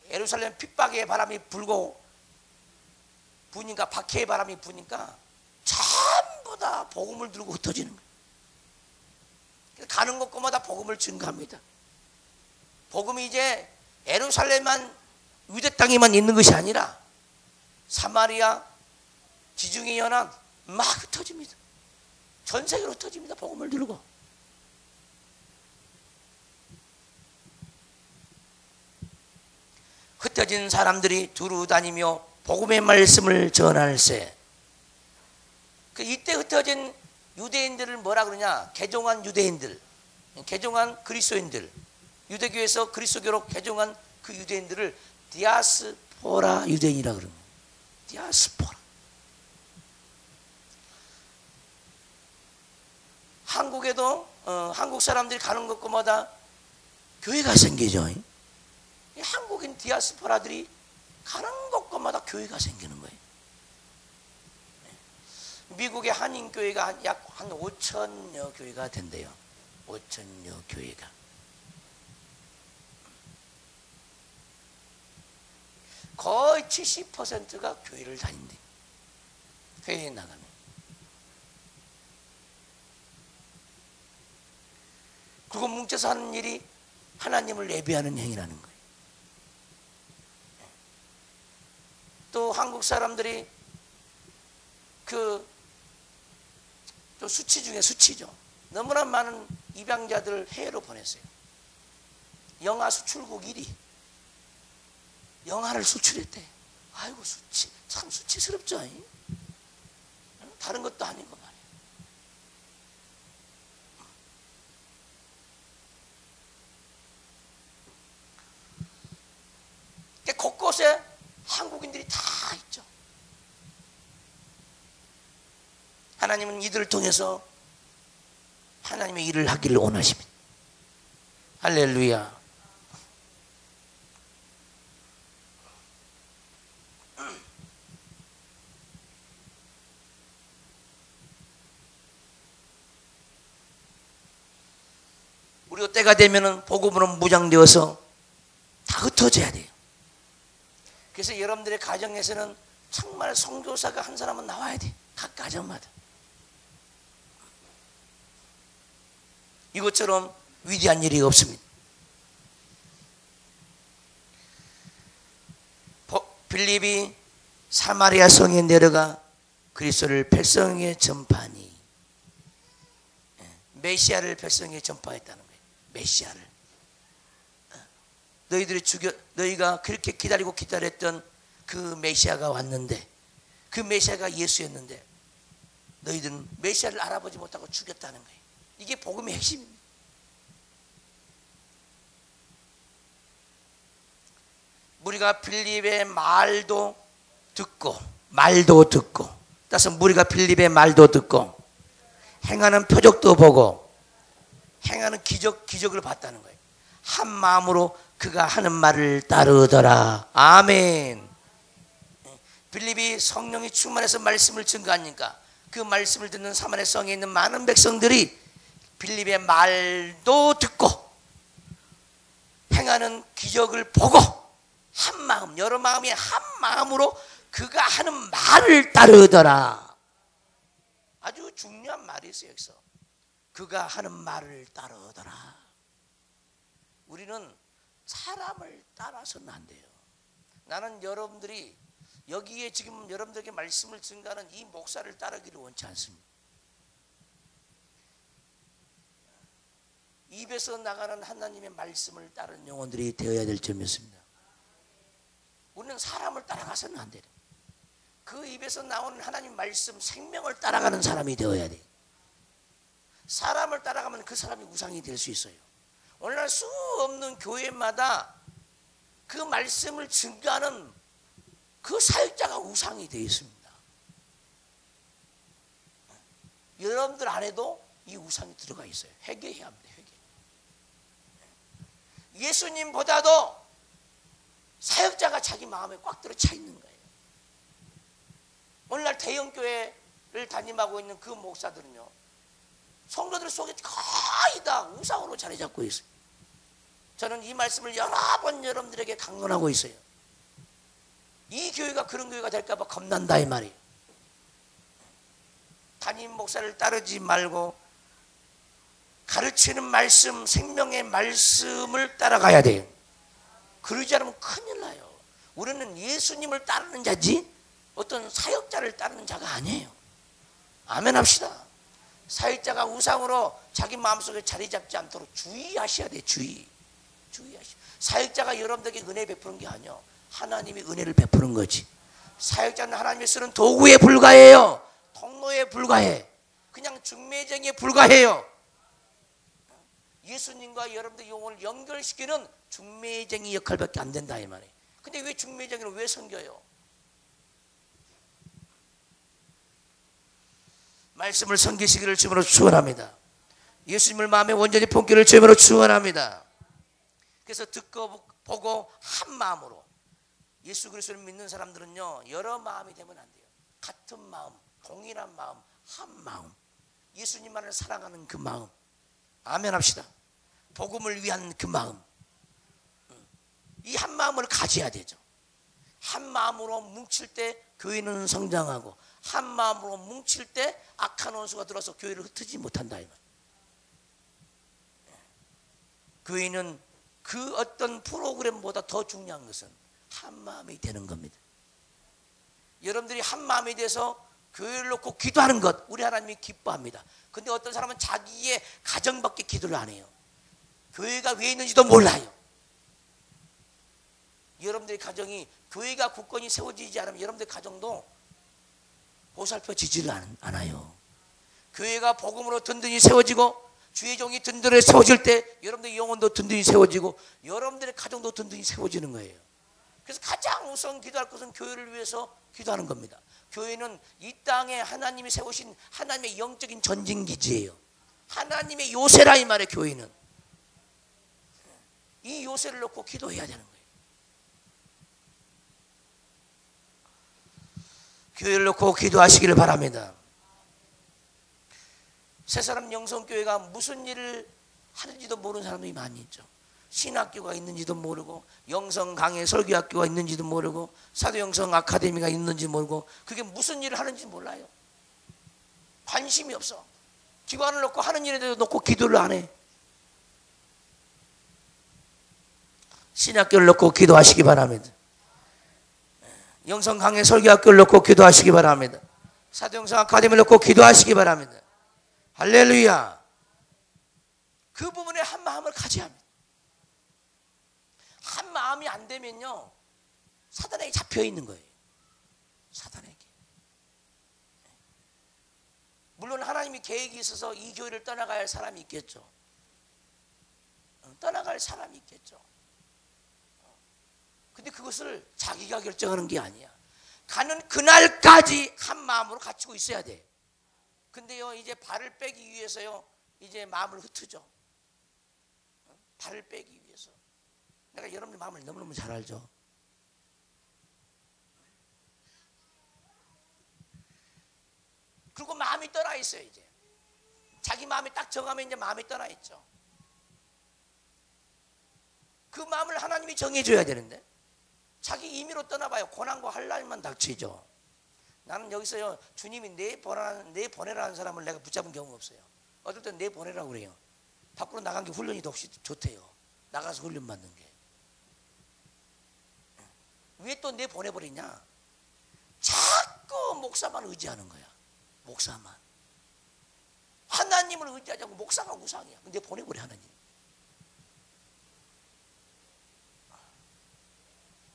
예루살렘 핍박의 바람이 불고 부니까, 박해의 바람이 부니까 전부 다 복음을 들고 흩어지는 거예요. 가는 곳마다 복음을 증거합니다. 복음이 이제 예루살렘만, 유대 땅에만 있는 것이 아니라 사마리아, 지중해 연안 막 흩어집니다. 전 세계로 흩어집니다. 복음을 들고. 흩어진 사람들이 두루 다니며 복음의 말씀을 전할세. 이때 흩어진 유대인들을 뭐라 그러냐? 개종한 유대인들, 개종한 그리스도인들, 유대교에서 그리스도교로 개종한 그 유대인들을 디아스포라 유대인이라 그럽니다. 디아스포라. 한국에도 한국 사람들이 가는 곳마다 교회가 생기죠. 한국인 디아스포라들이 가는 곳마다 교회가 생기는 거예요. 미국의 한인교회가 약 한 5천여 교회가 된대요. 5천여 교회가. 거의 70%가 교회를 다닌대. 교회에 나가면. 그리고 뭉쳐서 하는 일이 하나님을 예배하는 행위라는 거예요. 또 한국 사람들이 또 수치 중에 수치죠. 너무나 많은 입양자들을 해외로 보냈어요. 영아 수출국 1위. 영아를 수출했대. 아이고, 참 수치스럽죠. 다른 것도 아니고 말이에요. 곳곳에 한국인들이 다 있죠. 하나님은 이들을 통해서 하나님의 일을 하기를 원하십니다. 할렐루야. 때가 되면은 복음으로 무장되어서 다 흩어져야 돼요. 그래서 여러분들의 가정에서는 정말 선교사가 한 사람은 나와야 돼. 각 가정마다. 이것처럼 위대한 일이 없습니다. 빌립이 사마리아 성에 내려가 그리스도를 백성에 전파하니, 메시아를 백성에 전파했다는 거예요. 메시아를. 너희가 그렇게 기다리고 기다렸던 그 메시아가 왔는데, 그 메시아가 예수였는데 너희들은 메시아를 알아보지 못하고 죽였다는 거예요. 이게 복음의 핵심입니다. 우리가 빌립의 말도 듣고 따라서 우리가 빌립의 말도 듣고 행하는 표적도 보고 행하는 기적을 봤다는 거예요. 한 마음으로 그가 하는 말을 따르더라. 아멘. 빌립이 성령이 충만해서 말씀을 증거하니까 그 말씀을 듣는 사마리아 성에 있는 많은 백성들이 빌립의 말도 듣고 행하는 기적을 보고 한 마음, 여러 마음이 한 마음으로 그가 하는 말을 따르더라. 아주 중요한 말이 있어요. 여기서 그가 하는 말을 따르더라. 우리는 사람을 따라서는 안 돼요. 나는 여러분들이 여기에 지금 여러분들에게 말씀을 증거하는 이 목사를 따르기를 원치 않습니다. 입에서 나가는 하나님의 말씀을 따르는 영혼들이 되어야 될 점이었습니다. 우리는 사람을 따라가서는 안 돼요. 그 입에서 나오는 하나님 말씀, 생명을 따라가는 사람이 되어야 돼요. 사람을 따라가면 그 사람이 우상이 될 수 있어요. 오늘날 수 없는 교회마다 그 말씀을 증거하는 그 사역자가 우상이 되어 있습니다. 여러분들 안에도 이 우상이 들어가 있어요. 회개해야 합니다. 회개. 예수님보다도 사역자가 자기 마음에 꽉 들어 차 있는 거예요. 오늘날 대형교회를 담임하고 있는 그 목사들은요, 성도들 속에 거의 다 우상으로 자리 잡고 있어요. 저는 이 말씀을 여러 번 여러분들에게 강론하고 있어요. 이 교회가 그런 교회가 될까 봐 겁난다 이 말이에요. 담임 목사를 따르지 말고 가르치는 말씀, 생명의 말씀을 따라가야 돼요. 그러지 않으면 큰일 나요. 우리는 예수님을 따르는 자지 어떤 사역자를 따르는 자가 아니에요. 아멘 합시다. 사역자가 우상으로 자기 마음속에 자리 잡지 않도록 주의하셔야 돼요. 주의하셔. 사역자가 여러분들에게 은혜 베푸는 게 아니에요. 하나님이 은혜를 베푸는 거지. 사역자는 하나님이 쓰는 도구에 불과해요. 통로에 불과해. 그냥 중매쟁이에 불과해요. 예수님과 여러분들 영혼을 연결시키는 중매쟁이 역할밖에 안 된다 이 말이에요. 근데 왜 중매쟁이를 왜 섬겨요? 말씀을 섬기시기를 주님으로 축원합니다. 예수님을 마음에 온전히 품기를 주님으로 축원합니다. 그래서 듣고 보고 한 마음으로 예수 그리스도를 믿는 사람들은요, 여러 마음이 되면 안 돼요. 같은 마음, 동일한 마음, 한 마음, 예수님만을 사랑하는 그 마음. 아멘 합시다. 복음을 위한 그 마음, 이 한 마음을 가져야 되죠. 한 마음으로 뭉칠 때 교회는 성장하고, 한 마음으로 뭉칠 때 악한 원수가 들어서 교회를 흩트지 못한다 이 말. 교회는 그 어떤 프로그램보다 더 중요한 것은 한 마음이 되는 겁니다. 여러분들이 한 마음이 돼서 교회를 놓고 기도하는 것, 우리 하나님이 기뻐합니다. 근데 어떤 사람은 자기의 가정밖에 기도를 안 해요. 교회가 왜 있는지도 몰라요. 여러분들의 가정이, 교회가 굳건히 세워지지 않으면 여러분들 가정도 보살펴지지를 않아요. 교회가 복음으로 든든히 세워지고 주의 종이 든든히 세워질 때 여러분들의 영혼도 든든히 세워지고 여러분들의 가정도 든든히 세워지는 거예요. 그래서 가장 우선 기도할 것은 교회를 위해서 기도하는 겁니다. 교회는 이 땅에 하나님이 세우신 하나님의 영적인 전진기지예요. 하나님의 요새라 이 말이에요. 교회는 이 요새를 놓고 기도해야 되는 거예요. 교회를 놓고 기도하시기를 바랍니다. 새사람 영성교회가 무슨 일을 하는지도 모르는 사람들이 많이 있죠. 신학교가 있는지도 모르고 영성강의 설교학교가 있는지도 모르고 사도영성 아카데미가 있는지 모르고 그게 무슨 일을 하는지 몰라요. 관심이 없어. 기관을 놓고 하는 일에도 놓고 기도를 안 해. 신학교를 놓고 기도하시기 바랍니다. 영성강의 설교학교를 놓고 기도하시기 바랍니다. 사도영성 아카데미를 놓고 기도하시기 바랍니다. 할렐루야. 그 부분에 한 마음을 가져야 합니다. 한 마음이 안 되면요 사단에게 잡혀 있는 거예요. 사단에게. 물론 하나님이 계획이 있어서 이 교회를 떠나가야 할 사람이 있겠죠. 떠나갈 사람이 있겠죠. 근데 그것을 자기가 결정하는 게 아니야. 가는 그날까지 한 마음으로 갖추고 있어야 돼. 근데요 이제 발을 빼기 위해서요 이제 마음을 흩어져. 발을 빼기 위해서. 내가 여러분의 마음을 너무너무 잘 알죠. 그리고 마음이 떠나 있어요. 이제 자기 마음이 딱 정하면 이제 마음이 떠나 있죠. 그 마음을 하나님이 정해줘야 되는데 자기 임의로 떠나봐요. 고난과 환난만 닥치죠. 나는 여기서요 주님이 내 보내라는 사람을 내가 붙잡은 경우가 없어요. 어떨 땐 내 보내라고 그래요. 밖으로 나간 게 훈련이 더 좋대요. 나가서 훈련 받는 게. 왜 또 내 보내버리냐? 자꾸 목사만 의지하는 거야. 목사만. 하나님을 의지하지 않고 목사가 우상이야. 근데 보내버려 하나님.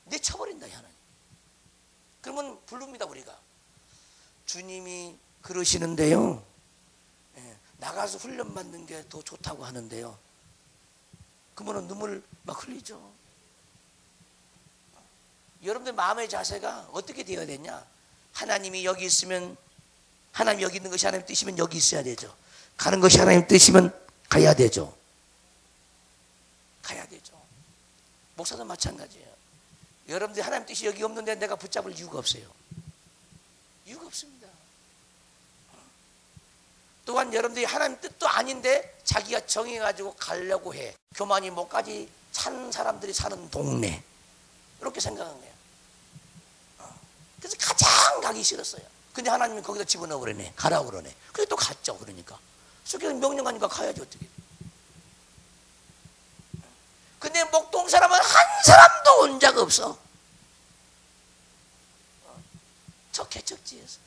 내쳐버린다 하나님. 그러면 부릅니다 우리가. 주님이 그러시는데요. 나가서 훈련 받는 게 더 좋다고 하는데요. 그러면 눈물 막 흘리죠. 여러분들 마음의 자세가 어떻게 되어야 되냐? 하나님이 여기 있으면 하나님 여기 있는 것이 하나님 뜻이면 여기 있어야 되죠. 가는 것이 하나님 뜻이면 가야 되죠. 가야 되죠. 목사도 마찬가지예요. 여러분들이 하나님 뜻이 여기 없는데 내가 붙잡을 이유가 없어요. 이유가 없습니다. 또한 여러분들이 하나님 뜻도 아닌데 자기가 정해가지고 가려고 해. 교만이 목까지 찬 사람들이 사는 동네. 이렇게 생각한 거예요. 그래서 가장 가기 싫었어요. 근데 하나님이 거기다 집어넣어 그러네. 가라고 그러네. 그래서 또 갔죠. 그러니까. 그래서 명령하니까 가야지 어떻게. 근데 목동 사람은 한 사람도 온 적 없어. 저 개척지에서.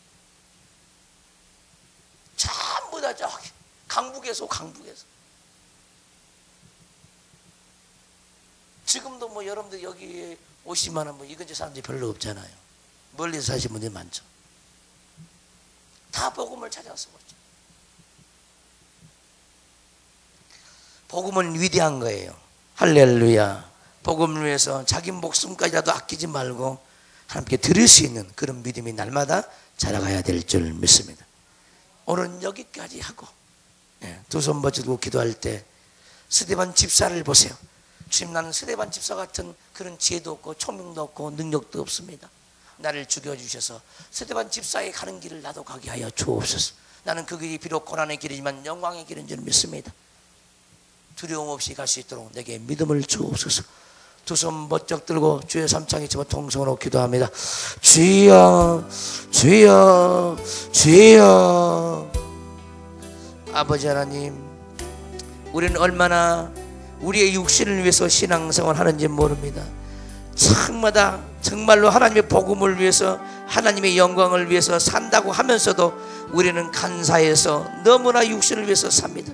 전부 다 저기 강북에서. 지금도 뭐 여러분들 여기 오시면 뭐 이 근처 사람들이 별로 없잖아요. 멀리서 사시는 분들이 많죠. 다 복음을 찾아서 오죠. 복음은 위대한 거예요. 할렐루야. 복음을 위해서 자기 목숨까지라도 아끼지 말고 하나님께 드릴 수 있는 그런 믿음이 날마다 자라가야 될 줄 믿습니다. 오늘은 여기까지 하고 두 손 붙들고 기도할 때 스데반 집사를 보세요. 주님, 나는 스데반 집사 같은 그런 지혜도 없고 총명도 없고 능력도 없습니다. 나를 죽여주셔서 스데반 집사에 가는 길을 나도 가게 하여 주옵소서. 나는 그 길이 비록 고난의 길이지만 영광의 길인 줄 믿습니다. 두려움 없이 갈 수 있도록 내게 믿음을 주옵소서. 두 손 번쩍 들고 주의 삼창에 집어 통성으로 기도합니다. 주여 주여 주여. 아버지 하나님, 우리는 얼마나 우리의 육신을 위해서 신앙생활 하는지 모릅니다. 참마다 정말로 하나님의 복음을 위해서 하나님의 영광을 위해서 산다고 하면서도 우리는 간사해서 너무나 육신을 위해서 삽니다.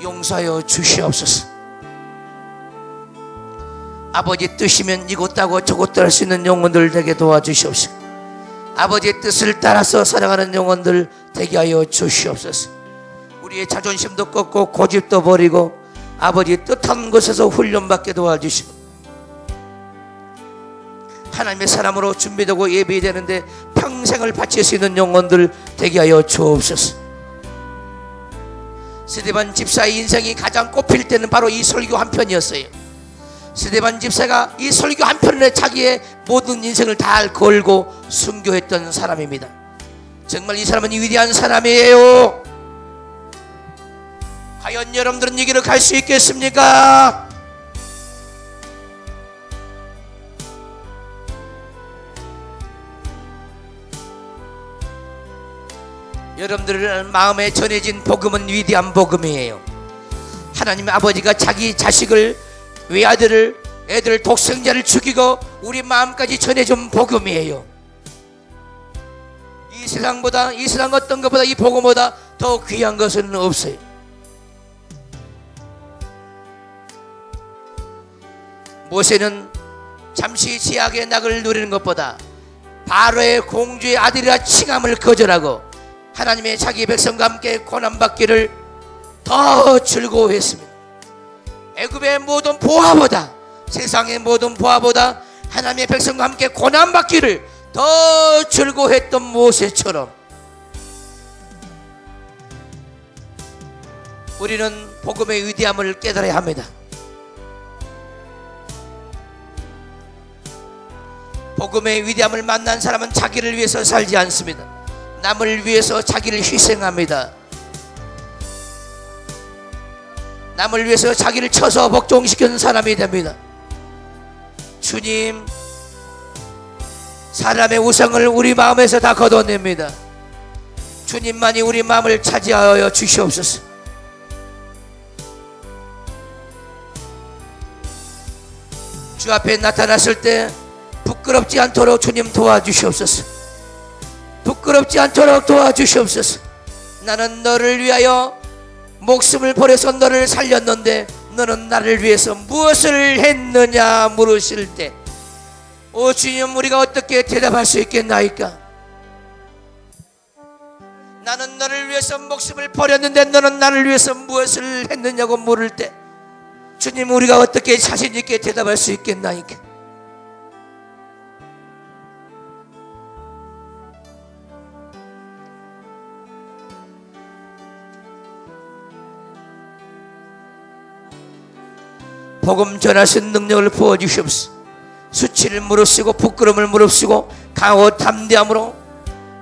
용서하여 주시옵소서. 아버지 뜻이면 이곳하고 저곳도 할 수 있는 영혼들 되게 도와주시옵소서. 아버지의 뜻을 따라서 살아가는 영혼들 되게 하여 주시옵소서. 우리의 자존심도 꺾고 고집도 버리고 아버지의 뜻한 곳에서 훈련받게 도와주시고 하나님의 사람으로 준비되고 예비되는데 평생을 바칠 수 있는 영혼들 되게 하여 주옵소서. 스데반 집사의 인생이 가장 꼽힐 때는 바로 이 설교 한 편이었어요. 스데반 집사가 이 설교 한 편에 자기의 모든 인생을 다 걸고 순교했던 사람입니다. 정말 이 사람은 위대한 사람이에요. 과연 여러분들은 이 길을 갈 수 있겠습니까? 여러분들 마음에 전해진 복음은 위대한 복음이에요. 하나님 아버지가 자기 자식을, 외아들을, 애들, 독생자를 죽이고 우리 마음까지 전해준 복음이에요. 이 세상보다, 이 세상 어떤 것보다 이 복음보다 더 귀한 것은 없어요. 모세는 잠시 제약의 낙을 누리는 것보다 바로의 공주의 아들이라 칭함을 거절하고 하나님의 자기 백성과 함께 고난받기를 더 즐거워했습니다. 애굽의 모든 보화보다, 세상의 모든 보화보다 하나님의 백성과 함께 고난받기를 더 즐거워했던 모세처럼 우리는 복음의 위대함을 깨달아야 합니다. 복음의 위대함을 만난 사람은 자기를 위해서 살지 않습니다. 남을 위해서 자기를 희생합니다. 남을 위해서 자기를 쳐서 복종시키는 사람이 됩니다. 주님, 사람의 우상을 우리 마음에서 다 걷어냅니다. 주님만이 우리 마음을 차지하여 주시옵소서. 주 앞에 나타났을 때 부끄럽지 않도록 주님 도와주시옵소서. 부끄럽지 않도록 도와주시옵소서. 나는 너를 위하여 목숨을 버려서 너를 살렸는데 너는 나를 위해서 무엇을 했느냐 물으실 때, 오 주님, 우리가 어떻게 대답할 수 있겠나이까? 나는 너를 위해서 목숨을 버렸는데 너는 나를 위해서 무엇을 했느냐고 물을 때, 주님, 우리가 어떻게 자신 있게 대답할 수 있겠나이까? 복음 전하신 능력을 부어주시옵소서. 수치를 무릅쓰고 부끄러움을 무릅쓰고 강하고 담대함으로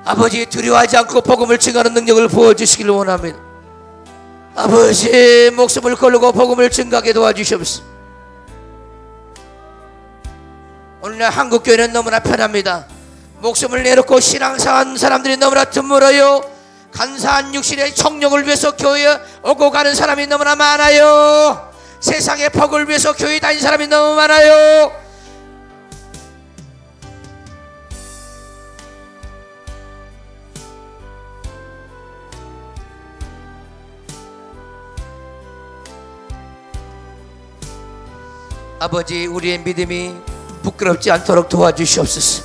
아버지 두려워하지 않고 복음을 증거하는 능력을 부어주시길 원합니다. 아버지 목숨을 걸고 복음을 증거하게 도와주시옵소서. 오늘날 한국교회는 너무나 편합니다. 목숨을 내놓고 신앙생활하는 사람들이 너무나 드물어요. 간사한 육신의 정욕을 위해서 교회에 오고 가는 사람이 너무나 많아요. 세상의 복을 위해서 교회 다니는 사람이 너무 많아요. 아버지, 우리의 믿음이 부끄럽지 않도록 도와주시옵소서.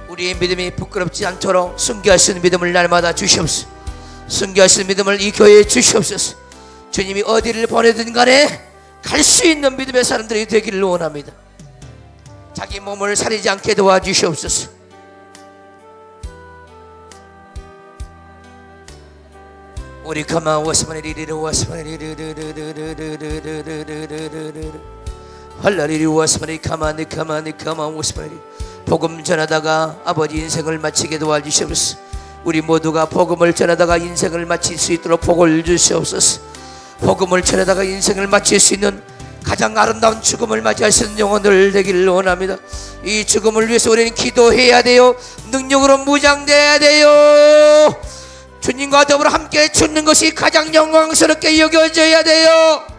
우리의 믿음이 부끄럽지 않도록 순교할 수 있는 믿음을 날마다 주시옵소서. 순교할 수 있는 믿음을 이 교회에 주시옵소서. 주님이 어디를 보내든 간에 갈 수 있는 믿음의 사람들이 되기를 원합니다. 자기 몸을 사리지 않게 도와주시옵소서. 우리 가만 와스마리리리 와스마리리리 할라리리 와스마리 가만히 와스마리. 복음 전하다가 아버지 인생을 마치게 도와주시옵소서. 우리 모두가 복음을 전하다가 인생을 마칠 수 있도록 복을 주시옵소서. 복음을 전하다가 인생을 마칠 수 있는 가장 아름다운 죽음을 맞이할 수 있는 영혼들 되기를 원합니다. 이 죽음을 위해서 우리는 기도해야 돼요. 능력으로 무장돼야 돼요. 주님과 더불어 함께 죽는 것이 가장 영광스럽게 여겨져야 돼요.